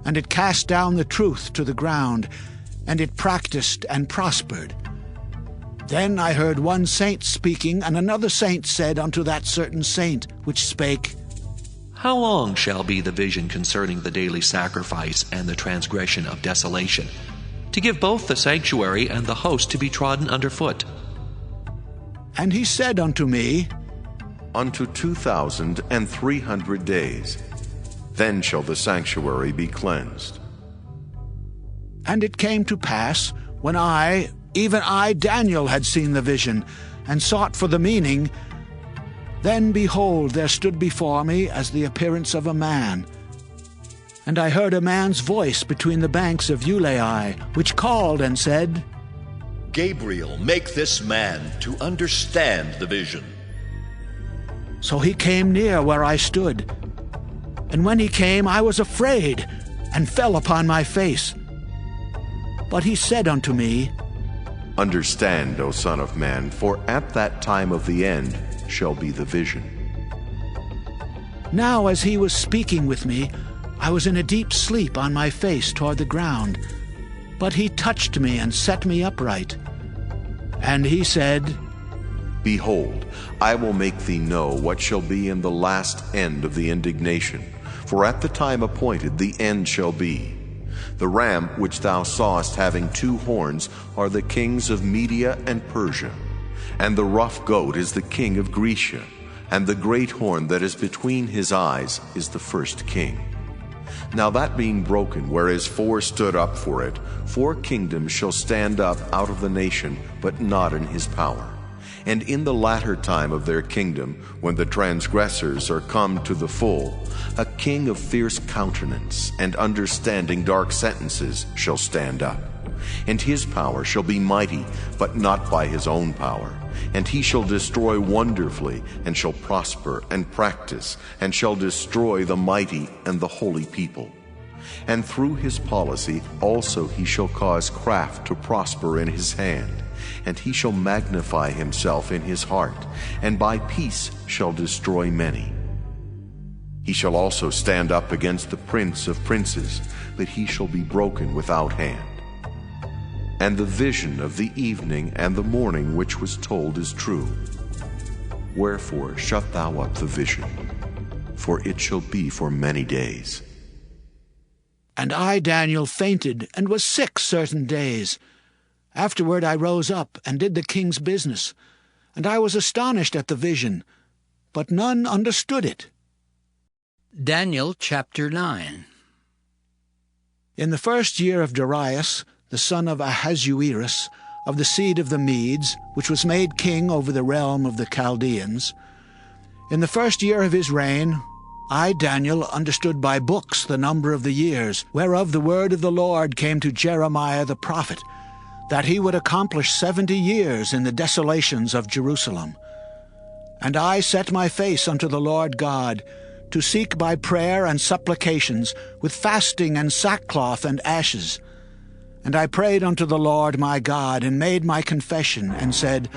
and it cast down the truth to the ground, and it practiced and prospered. Then I heard one saint speaking, and another saint said unto that certain saint which spake, How long shall be the vision concerning the daily sacrifice and the transgression of desolation, to give both the sanctuary and the host to be trodden under foot? And he said unto me, Unto 2,300 days. Then shall the sanctuary be cleansed. And it came to pass, when I, even I, Daniel, had seen the vision, and sought for the meaning, then behold, there stood before me as the appearance of a man. And I heard a man's voice between the banks of Ulai, which called and said, Gabriel, make this man to understand the vision. So he came near where I stood. And when he came, I was afraid, and fell upon my face. But he said unto me, Understand, O Son of Man, for at that time of the end shall be the vision. Now as he was speaking with me, I was in a deep sleep on my face toward the ground. But he touched me and set me upright. And he said, Behold, I will make thee know what shall be in the last end of the indignation. For at the time appointed the end shall be. The ram which thou sawest having 2 horns are the kings of Media and Persia. And the rough goat is the king of Grecia. And the great horn that is between his eyes is the first king. Now that being broken, whereas 4 stood up for it, 4 kingdoms shall stand up out of the nation, but not in his power. And in the latter time of their kingdom, when the transgressors are come to the full, a king of fierce countenance and understanding dark sentences shall stand up. And his power shall be mighty, but not by his own power. And he shall destroy wonderfully, and shall prosper and practice, and shall destroy the mighty and the holy people. And through his policy also he shall cause craft to prosper in his hand. And he shall magnify himself in his heart, and by peace shall destroy many. He shall also stand up against the prince of princes, but he shall be broken without hand. And the vision of the evening and the morning which was told is true. Wherefore shut thou up the vision, for it shall be for many days. And I, Daniel, fainted and was sick certain days. Afterward I rose up and did the king's business, and I was astonished at the vision, but none understood it. Daniel chapter 9. In the 1st year of Darius, the son of Ahasuerus, of the seed of the Medes, which was made king over the realm of the Chaldeans, in the 1st year of his reign, I, Daniel, understood by books the number of the years, whereof the word of the Lord came to Jeremiah the prophet, that he would accomplish 70 years in the desolations of Jerusalem. And I set my face unto the Lord God, to seek by prayer and supplications, with fasting and sackcloth and ashes. And I prayed unto the Lord my God, and made my confession, and said,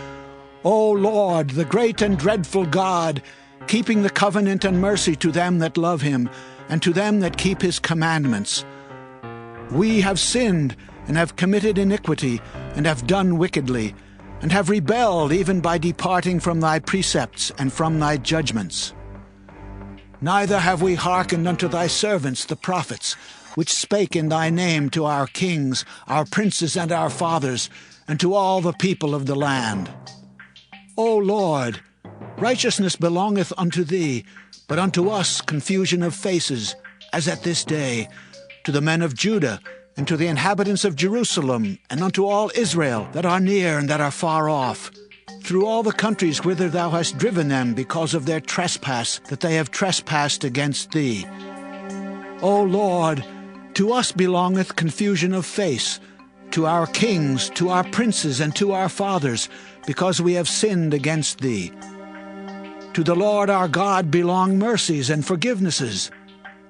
O Lord, the great and dreadful God, keeping the covenant and mercy to them that love him, and to them that keep his commandments. We have sinned, and have committed iniquity, and have done wickedly, and have rebelled even by departing from thy precepts and from thy judgments. Neither have we hearkened unto thy servants the prophets, which spake in thy name to our kings, our princes, and our fathers, and to all the people of the land. O Lord, righteousness belongeth unto thee, but unto us confusion of faces, as at this day, to the men of Judah, and to the inhabitants of Jerusalem, and unto all Israel that are near and that are far off, through all the countries whither thou hast driven them because of their trespass, that they have trespassed against thee. O Lord, to us belongeth confusion of face, to our kings, to our princes, and to our fathers, because we have sinned against thee. To the Lord our God belong mercies and forgivenesses.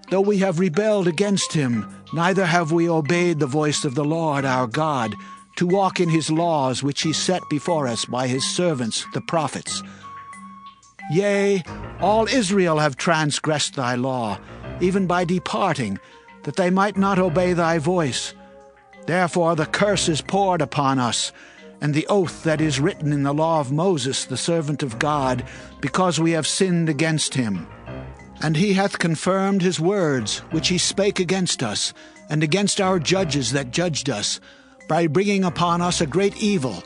Though we have rebelled against him, neither have we obeyed the voice of the Lord our God, to walk in his laws which he set before us by his servants the prophets. Yea, all Israel have transgressed thy law, even by departing, that they might not obey thy voice. Therefore the curse is poured upon us, and the oath that is written in the law of Moses the servant of God, because we have sinned against him. And he hath confirmed his words, which he spake against us, and against our judges that judged us, by bringing upon us a great evil.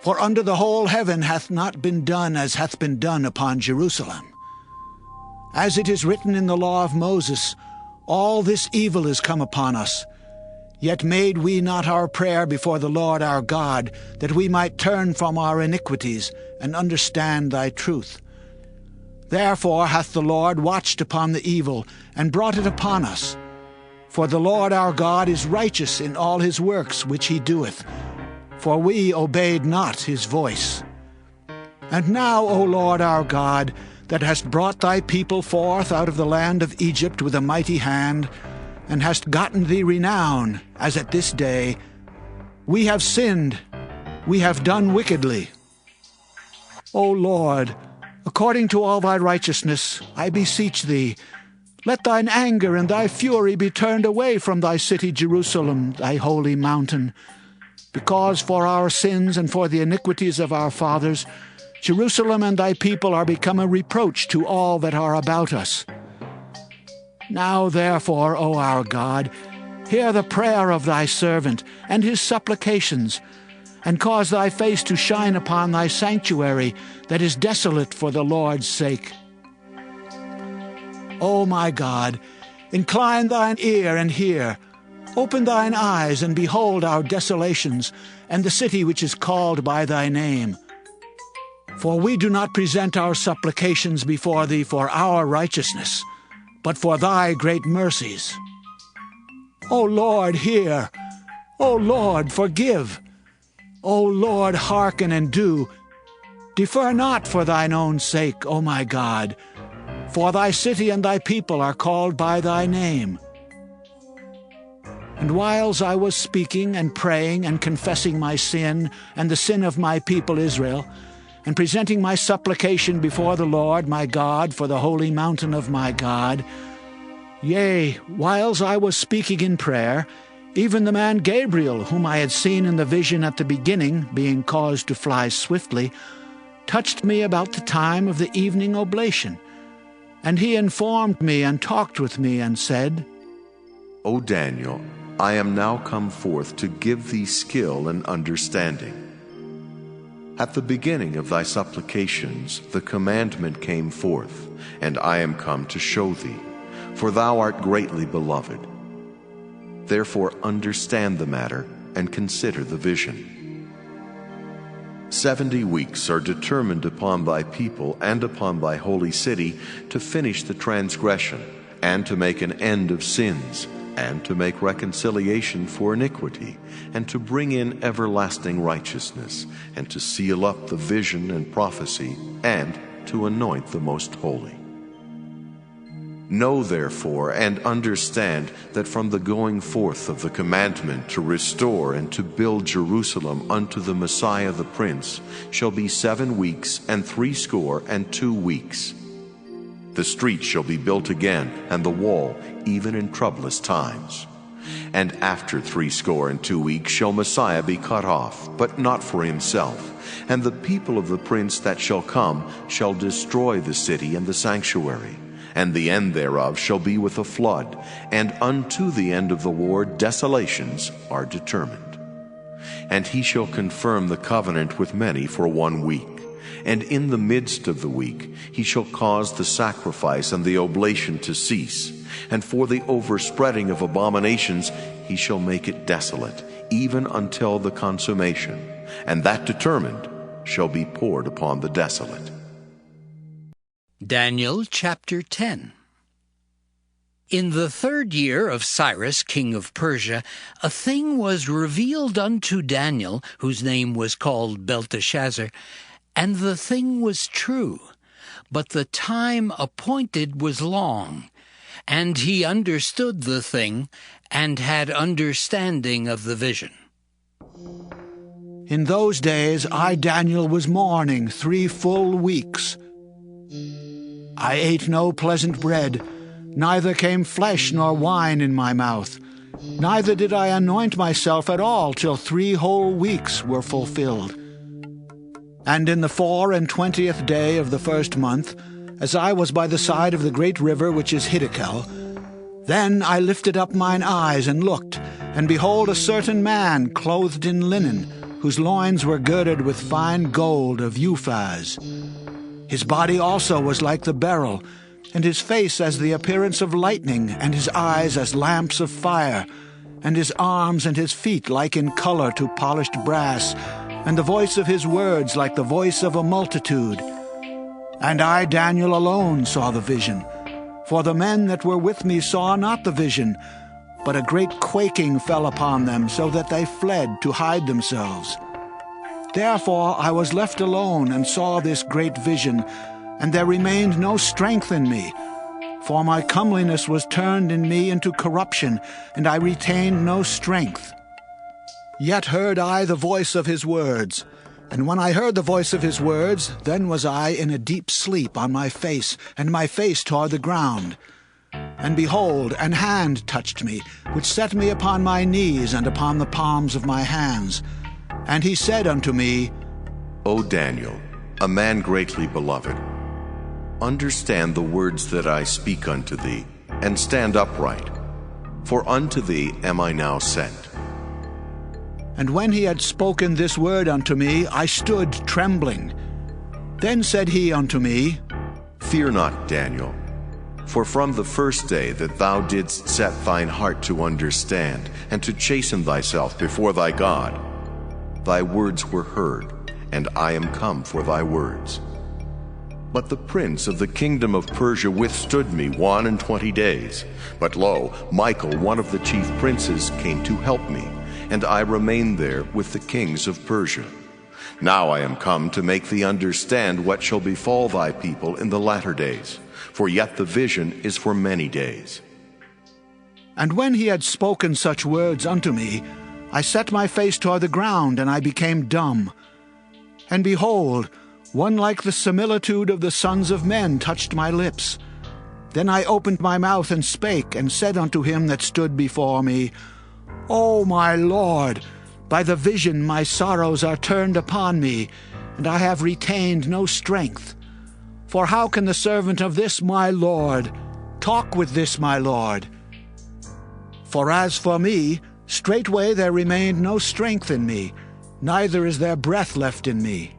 For under the whole heaven hath not been done as hath been done upon Jerusalem. As it is written in the law of Moses, all this evil is come upon us. Yet made we not our prayer before the Lord our God, that we might turn from our iniquities, and understand thy truth. Therefore hath the Lord watched upon the evil, and brought it upon us. For the Lord our God is righteous in all his works which he doeth, for we obeyed not his voice. And now, O Lord our God, that hast brought thy people forth out of the land of Egypt with a mighty hand, and hast gotten thee renown, as at this day, we have sinned, we have done wickedly. O Lord, According to all thy righteousness, I beseech thee, let thine anger and thy fury be turned away from thy city Jerusalem, thy holy mountain. Because for our sins and for the iniquities of our fathers, Jerusalem and thy people are become a reproach to all that are about us. Now therefore, O our God, hear the prayer of thy servant and his supplications, and cause thy face to shine upon thy sanctuary that is desolate for the Lord's sake. O my God, incline thine ear and hear. Open thine eyes and behold our desolations, and the city which is called by thy name. For we do not present our supplications before thee for our righteousness, but for thy great mercies. O Lord, hear. O Lord, forgive. O Lord, hearken and do. Defer not for thine own sake, O my God, for thy city and thy people are called by thy name. And whiles I was speaking and praying and confessing my sin and the sin of my people Israel, and presenting my supplication before the Lord my God for the holy mountain of my God, yea, whiles I was speaking in prayer, even the man Gabriel, whom I had seen in the vision at the beginning, being caused to fly swiftly, touched me about the time of the evening oblation. And he informed me and talked with me and said, O Daniel, I am now come forth to give thee skill and understanding. At the beginning of thy supplications the commandment came forth, and I am come to show thee, for thou art greatly beloved. Therefore understand the matter and consider the vision. 70 weeks are determined upon thy people and upon thy holy city to finish the transgression, and to make an end of sins, and to make reconciliation for iniquity, and to bring in everlasting righteousness, and to seal up the vision and prophecy, and to anoint the most holy. Know therefore and understand that from the going forth of the commandment to restore and to build Jerusalem unto the Messiah the Prince shall be 7 weeks and 62 weeks. The street shall be built again, and the wall, even in troublous times. And after 62 weeks shall Messiah be cut off, but not for himself. And the people of the prince that shall come shall destroy the city and the sanctuary. And the end thereof shall be with a flood, and unto the end of the war desolations are determined. And he shall confirm the covenant with many for 1 week. And in the midst of the week he shall cause the sacrifice and the oblation to cease. And for the overspreading of abominations he shall make it desolate, even until the consummation. And that determined shall be poured upon the desolate. Daniel chapter 10. In the 3rd year of Cyrus, king of Persia, a thing was revealed unto Daniel, whose name was called Belteshazzar, and the thing was true, but the time appointed was long, and he understood the thing, and had understanding of the vision. In those days I, Daniel, was mourning 3 full weeks. I ate no pleasant bread, neither came flesh nor wine in my mouth, neither did I anoint myself at all till 3 whole weeks were fulfilled. And in the 24th day of the 1st month, as I was by the side of the great river which is Hiddekel, then I lifted up mine eyes and looked, and behold, a certain man clothed in linen, whose loins were girded with fine gold of Uphaz. His body also was like the beryl, and his face as the appearance of lightning, and his eyes as lamps of fire, and his arms and his feet like in color to polished brass, and the voice of his words like the voice of a multitude. And I, Daniel, alone saw the vision, for the men that were with me saw not the vision, but a great quaking fell upon them, so that they fled to hide themselves. Therefore I was left alone and saw this great vision, and there remained no strength in me. For my comeliness was turned in me into corruption, and I retained no strength. Yet heard I the voice of his words, And when I heard the voice of his words, then was I in a deep sleep on my face, and my face toward the ground. And behold, an hand touched me, which set me upon my knees and upon the palms of my hands. And he said unto me, O Daniel, a man greatly beloved, understand the words that I speak unto thee, and stand upright. For unto thee am I now sent. And when he had spoken this word unto me, I stood trembling. Then said he unto me, Fear not, Daniel, for from the first day that thou didst set thine heart to understand, and to chasten thyself before thy God, thy words were heard, and I am come for thy words. But the prince of the kingdom of Persia withstood me 21 days. But lo, Michael, one of the chief princes, came to help me, and I remained there with the kings of Persia. Now I am come to make thee understand what shall befall thy people in the latter days, for yet the vision is for many days. And when he had spoken such words unto me, I set my face toward the ground, and I became dumb. And behold, one like the similitude of the sons of men touched my lips. Then I opened my mouth and spake, and said unto him that stood before me, O my Lord, by the vision my sorrows are turned upon me, and I have retained no strength. For how can the servant of this my Lord talk with this my Lord? For as for me, straightway there remained no strength in me, neither is there breath left in me.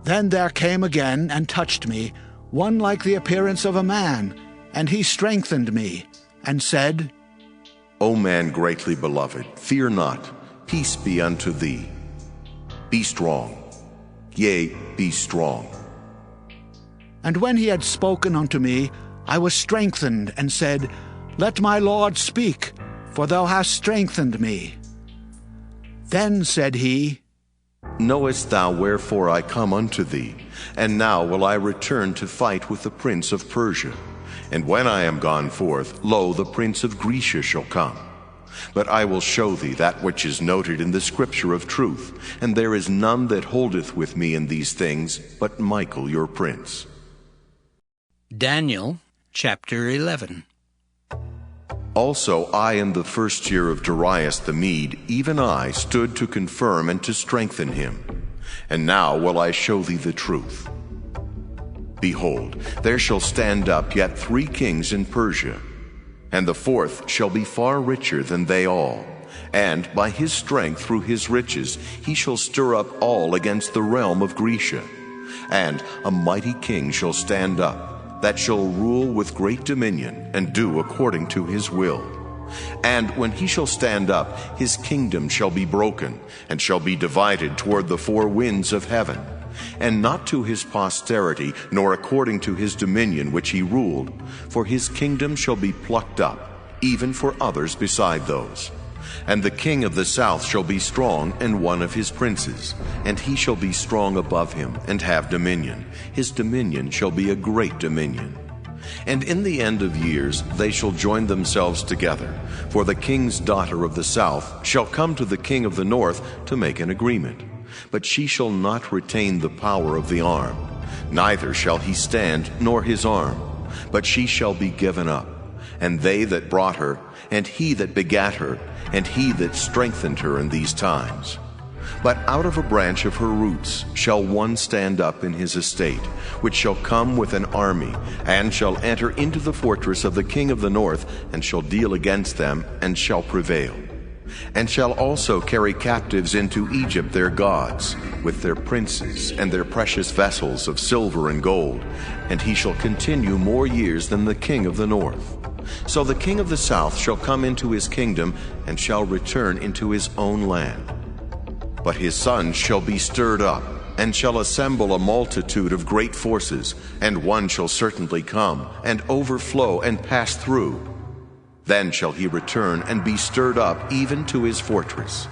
Then there came again and touched me one like the appearance of a man, and he strengthened me, and said, O man greatly beloved, fear not, peace be unto thee. Be strong, yea, be strong. And when he had spoken unto me, I was strengthened, and said, Let my Lord speak, for thou hast strengthened me. Then said he, Knowest thou wherefore I come unto thee? And now will I return to fight with the prince of Persia. And when I am gone forth, lo, the prince of Grecia shall come. But I will show thee that which is noted in the scripture of truth, and there is none that holdeth with me in these things, but Michael your prince. Daniel chapter 11. Also I in the first year of Darius the Mede, even I, stood to confirm and to strengthen him. And now will I show thee the truth. Behold, there shall stand up yet 3 kings in Persia, and the 4th shall be far richer than they all. And by his strength through his riches he shall stir up all against the realm of Grecia. And a mighty king shall stand up, that shall rule with great dominion, and do according to his will. And when he shall stand up, his kingdom shall be broken, and shall be divided toward the 4 winds of heaven, and not to his posterity, nor according to his dominion which he ruled, for his kingdom shall be plucked up, even for others beside those. And the king of the south shall be strong, and one of his princes, and he shall be strong above him, and have dominion. His dominion shall be a great dominion. And in the end of years they shall join themselves together, for the king's daughter of the south shall come to the king of the north to make an agreement. But she shall not retain the power of the arm, neither shall he stand nor his arm, but she shall be given up. And they that brought her, and he that begat her, and he that strengthened her in these times. But out of a branch of her roots shall one stand up in his estate, which shall come with an army, and shall enter into the fortress of the king of the north, and shall deal against them, and shall prevail. And shall also carry captives into Egypt their gods, with their princes and their precious vessels of silver and gold, and he shall continue more years than the king of the north. So the king of the south shall come into his kingdom, and shall return into his own land. But his sons shall be stirred up, and shall assemble a multitude of great forces, and one shall certainly come, and overflow, and pass through. Then shall he return, and be stirred up even to his fortress.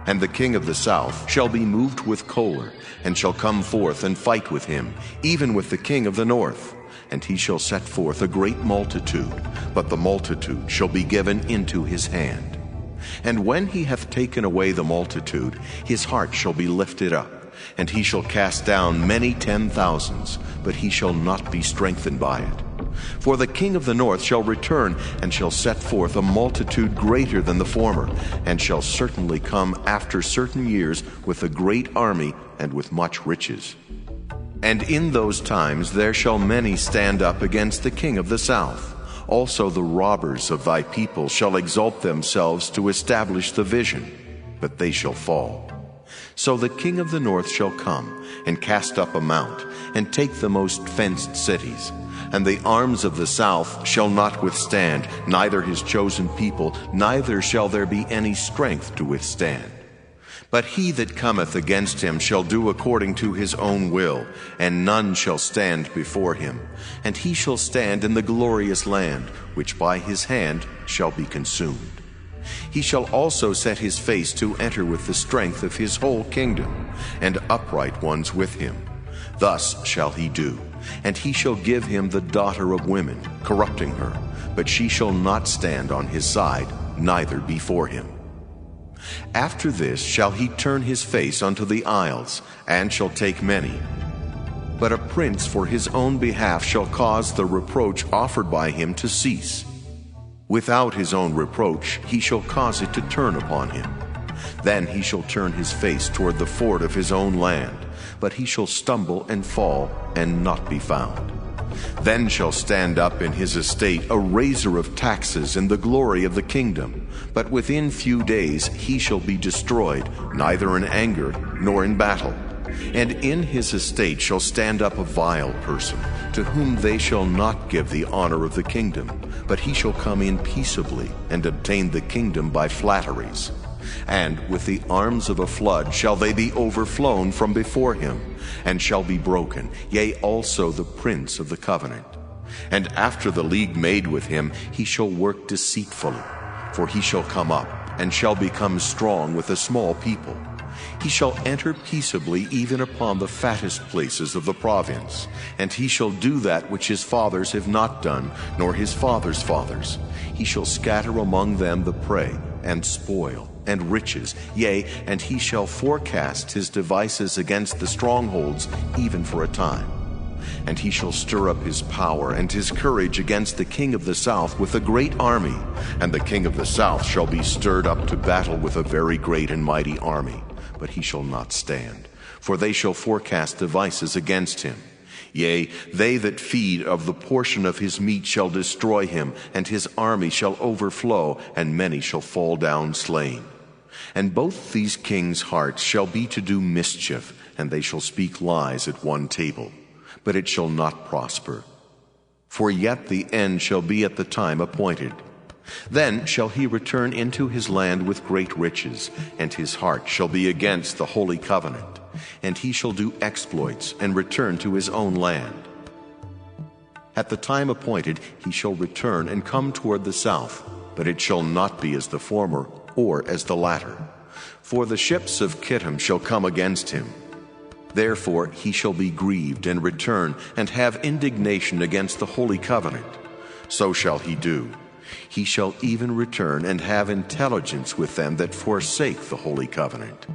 And the king of the south shall be moved with choler, and shall come forth and fight with him, even with the king of the north. And he shall set forth a great multitude, but the multitude shall be given into his hand. And when he hath taken away the multitude, his heart shall be lifted up, and he shall cast down many 10,000s, but he shall not be strengthened by it. For the king of the north shall return, and shall set forth a multitude greater than the former, and shall certainly come after certain years with a great army and with much riches. And in those times there shall many stand up against the king of the south. Also the robbers of thy people shall exalt themselves to establish the vision, but they shall fall. So the king of the north shall come, and cast up a mount, and take the most fenced cities. And the arms of the south shall not withstand, neither his chosen people, neither shall there be any strength to withstand. But he that cometh against him shall do according to his own will, and none shall stand before him. And he shall stand in the glorious land, which by his hand shall be consumed. He shall also set his face to enter with the strength of his whole kingdom, and upright ones with him. Thus shall he do. And he shall give him the daughter of women, corrupting her, but she shall not stand on his side, neither before him. After this shall he turn his face unto the isles, and shall take many. But a prince for his own behalf shall cause the reproach offered by him to cease. Without his own reproach he shall cause it to turn upon him. Then he shall turn his face toward the ford of his own land, but he shall stumble and fall, and not be found. Then shall stand up in his estate a raiser of taxes in the glory of the kingdom, but within few days he shall be destroyed, neither in anger nor in battle. And in his estate shall stand up a vile person, to whom they shall not give the honor of the kingdom, but he shall come in peaceably, and obtain the kingdom by flatteries. And with the arms of a flood shall they be overflown from before him, and shall be broken, yea, also the prince of the covenant. And after the league made with him, he shall work deceitfully, for he shall come up, and shall become strong with a small people. He shall enter peaceably even upon the fattest places of the province, and he shall do that which his fathers have not done, nor his fathers' fathers. He shall scatter among them the prey, and spoil, and riches, yea, and he shall forecast his devices against the strongholds, even for a time. And he shall stir up his power and his courage against the king of the south with a great army, and the king of the south shall be stirred up to battle with a very great and mighty army. But he shall not stand, for they shall forecast devices against him. Yea, they that feed of the portion of his meat shall destroy him, and his army shall overflow, and many shall fall down slain. And both these kings' hearts shall be to do mischief, and they shall speak lies at one table. But it shall not prosper. For yet the end shall be at the time appointed. Then shall he return into his land with great riches, and his heart shall be against the holy covenant. And he shall do exploits, and return to his own land. At the time appointed he shall return and come toward the south, but it shall not be as the former, or as the latter. For the ships of Kittim shall come against him. Therefore he shall be grieved, and return, and have indignation against the holy covenant. So shall he do. He shall even return, and have intelligence with them that forsake the holy covenant.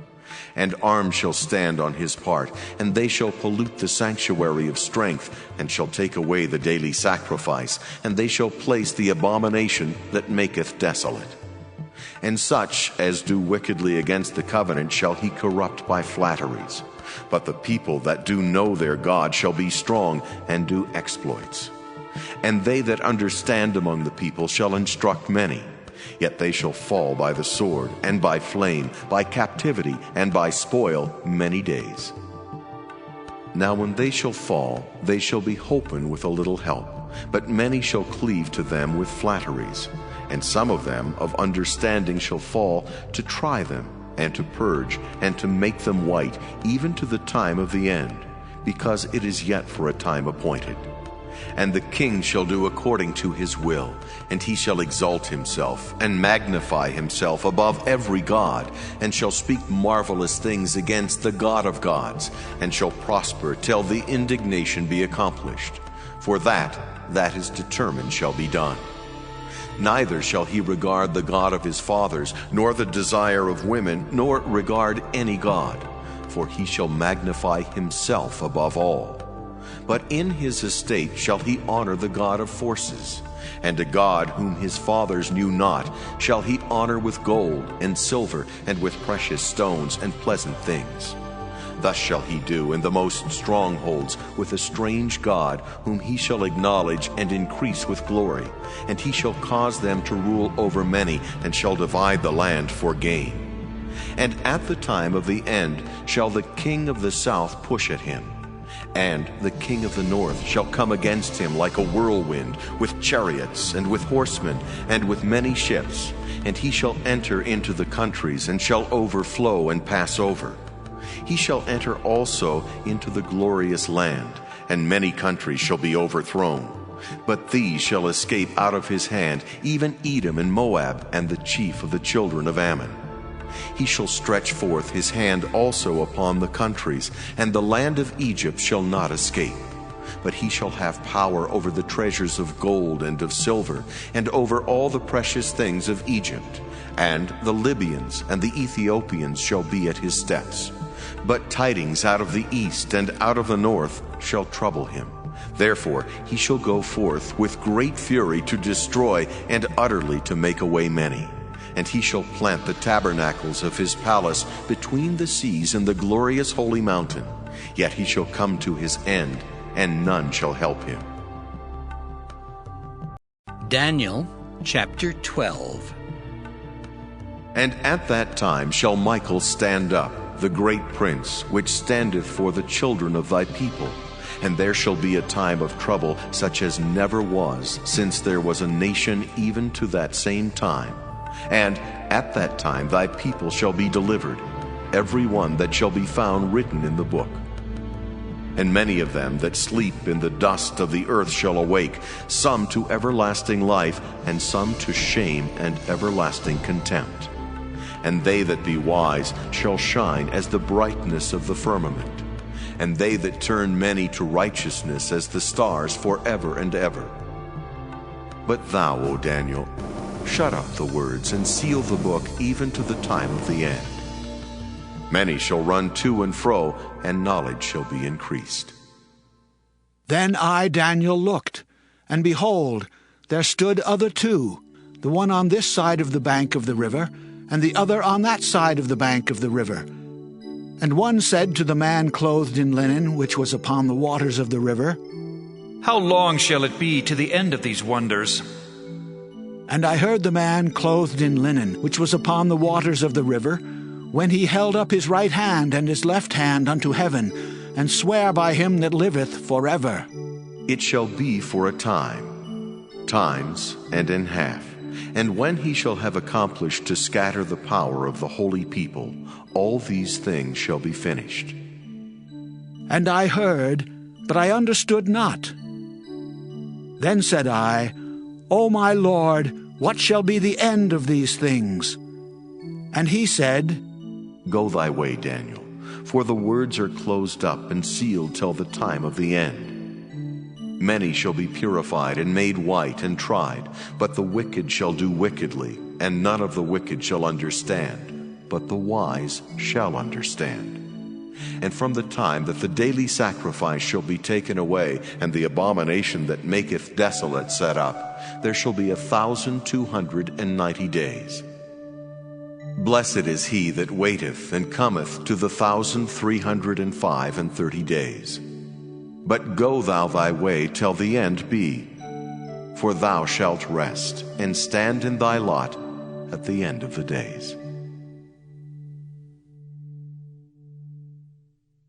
And arms shall stand on his part, and they shall pollute the sanctuary of strength, and shall take away the daily sacrifice, and they shall place the abomination that maketh desolate. And such as do wickedly against the covenant shall he corrupt by flatteries. But the people that do know their God shall be strong, and do exploits. And they that understand among the people shall instruct many. Yet they shall fall by the sword, and by flame, by captivity, and by spoil many days. Now when they shall fall, they shall be holpen with a little help, but many shall cleave to them with flatteries. And some of them of understanding shall fall, to try them, and to purge, and to make them white, even to the time of the end, because it is yet for a time appointed. And the king shall do according to his will, and he shall exalt himself, and magnify himself above every god, and shall speak marvelous things against the God of gods, and shall prosper till the indignation be accomplished. For that is determined shall be done. Neither shall he regard the God of his fathers, nor the desire of women, nor regard any god, for he shall magnify himself above all. But in his estate shall he honor the God of forces, and a God whom his fathers knew not shall he honor with gold and silver, and with precious stones and pleasant things. Thus shall he do in the most strongholds with a strange God, whom he shall acknowledge and increase with glory. And he shall cause them to rule over many, and shall divide the land for gain. And at the time of the end shall the king of the south push at him, and the king of the north shall come against him like a whirlwind, with chariots, and with horsemen, and with many ships. And he shall enter into the countries, and shall overflow and pass over. He shall enter also into the glorious land, and many countries shall be overthrown. But these shall escape out of his hand, even Edom and Moab, and the chief of the children of Ammon. He shall stretch forth his hand also upon the countries, and the land of Egypt shall not escape. But he shall have power over the treasures of gold and of silver, and over all the precious things of Egypt. And the Libyans and the Ethiopians shall be at his steps. But tidings out of the east and out of the north shall trouble him. Therefore he shall go forth with great fury to destroy, and utterly to make away many. And he shall plant the tabernacles of his palace between the seas and the glorious holy mountain. Yet he shall come to his end, and none shall help him. Daniel chapter 12. And at that time shall Michael stand up, the great prince, which standeth for the children of thy people. And there shall be a time of trouble such as never was, since there was a nation even to that same time. And at that time thy people shall be delivered, every one that shall be found written in the book. And many of them that sleep in the dust of the earth shall awake, some to everlasting life, and some to shame and everlasting contempt. And they that be wise shall shine as the brightness of the firmament, and they that turn many to righteousness as the stars forever and ever. But thou, O Daniel, shut up the words and seal the book even to the time of the end. Many shall run to and fro, and knowledge shall be increased. Then I, Daniel, looked, and behold, there stood other two, the one on this side of the bank of the river, and the other on that side of the bank of the river. And one said to the man clothed in linen, which was upon the waters of the river, How long shall it be to the end of these wonders? And I heard the man clothed in linen, which was upon the waters of the river, when he held up his right hand and his left hand unto heaven, and sware by him that liveth forever. It shall be for a time, times and in half. And when he shall have accomplished to scatter the power of the holy people, all these things shall be finished. And I heard, but I understood not. Then said I, O my Lord, what shall be the end of these things? And he said, Go thy way, Daniel, for the words are closed up and sealed till the time of the end. Many shall be purified and made white and tried, but the wicked shall do wickedly, and none of the wicked shall understand, but the wise shall understand. And from the time that the daily sacrifice shall be taken away, and the abomination that maketh desolate set up, there shall be 1,290 days. Blessed is he that waiteth and cometh to the 1,335 days. But go thou thy way till the end be, for thou shalt rest, and stand in thy lot at the end of the days.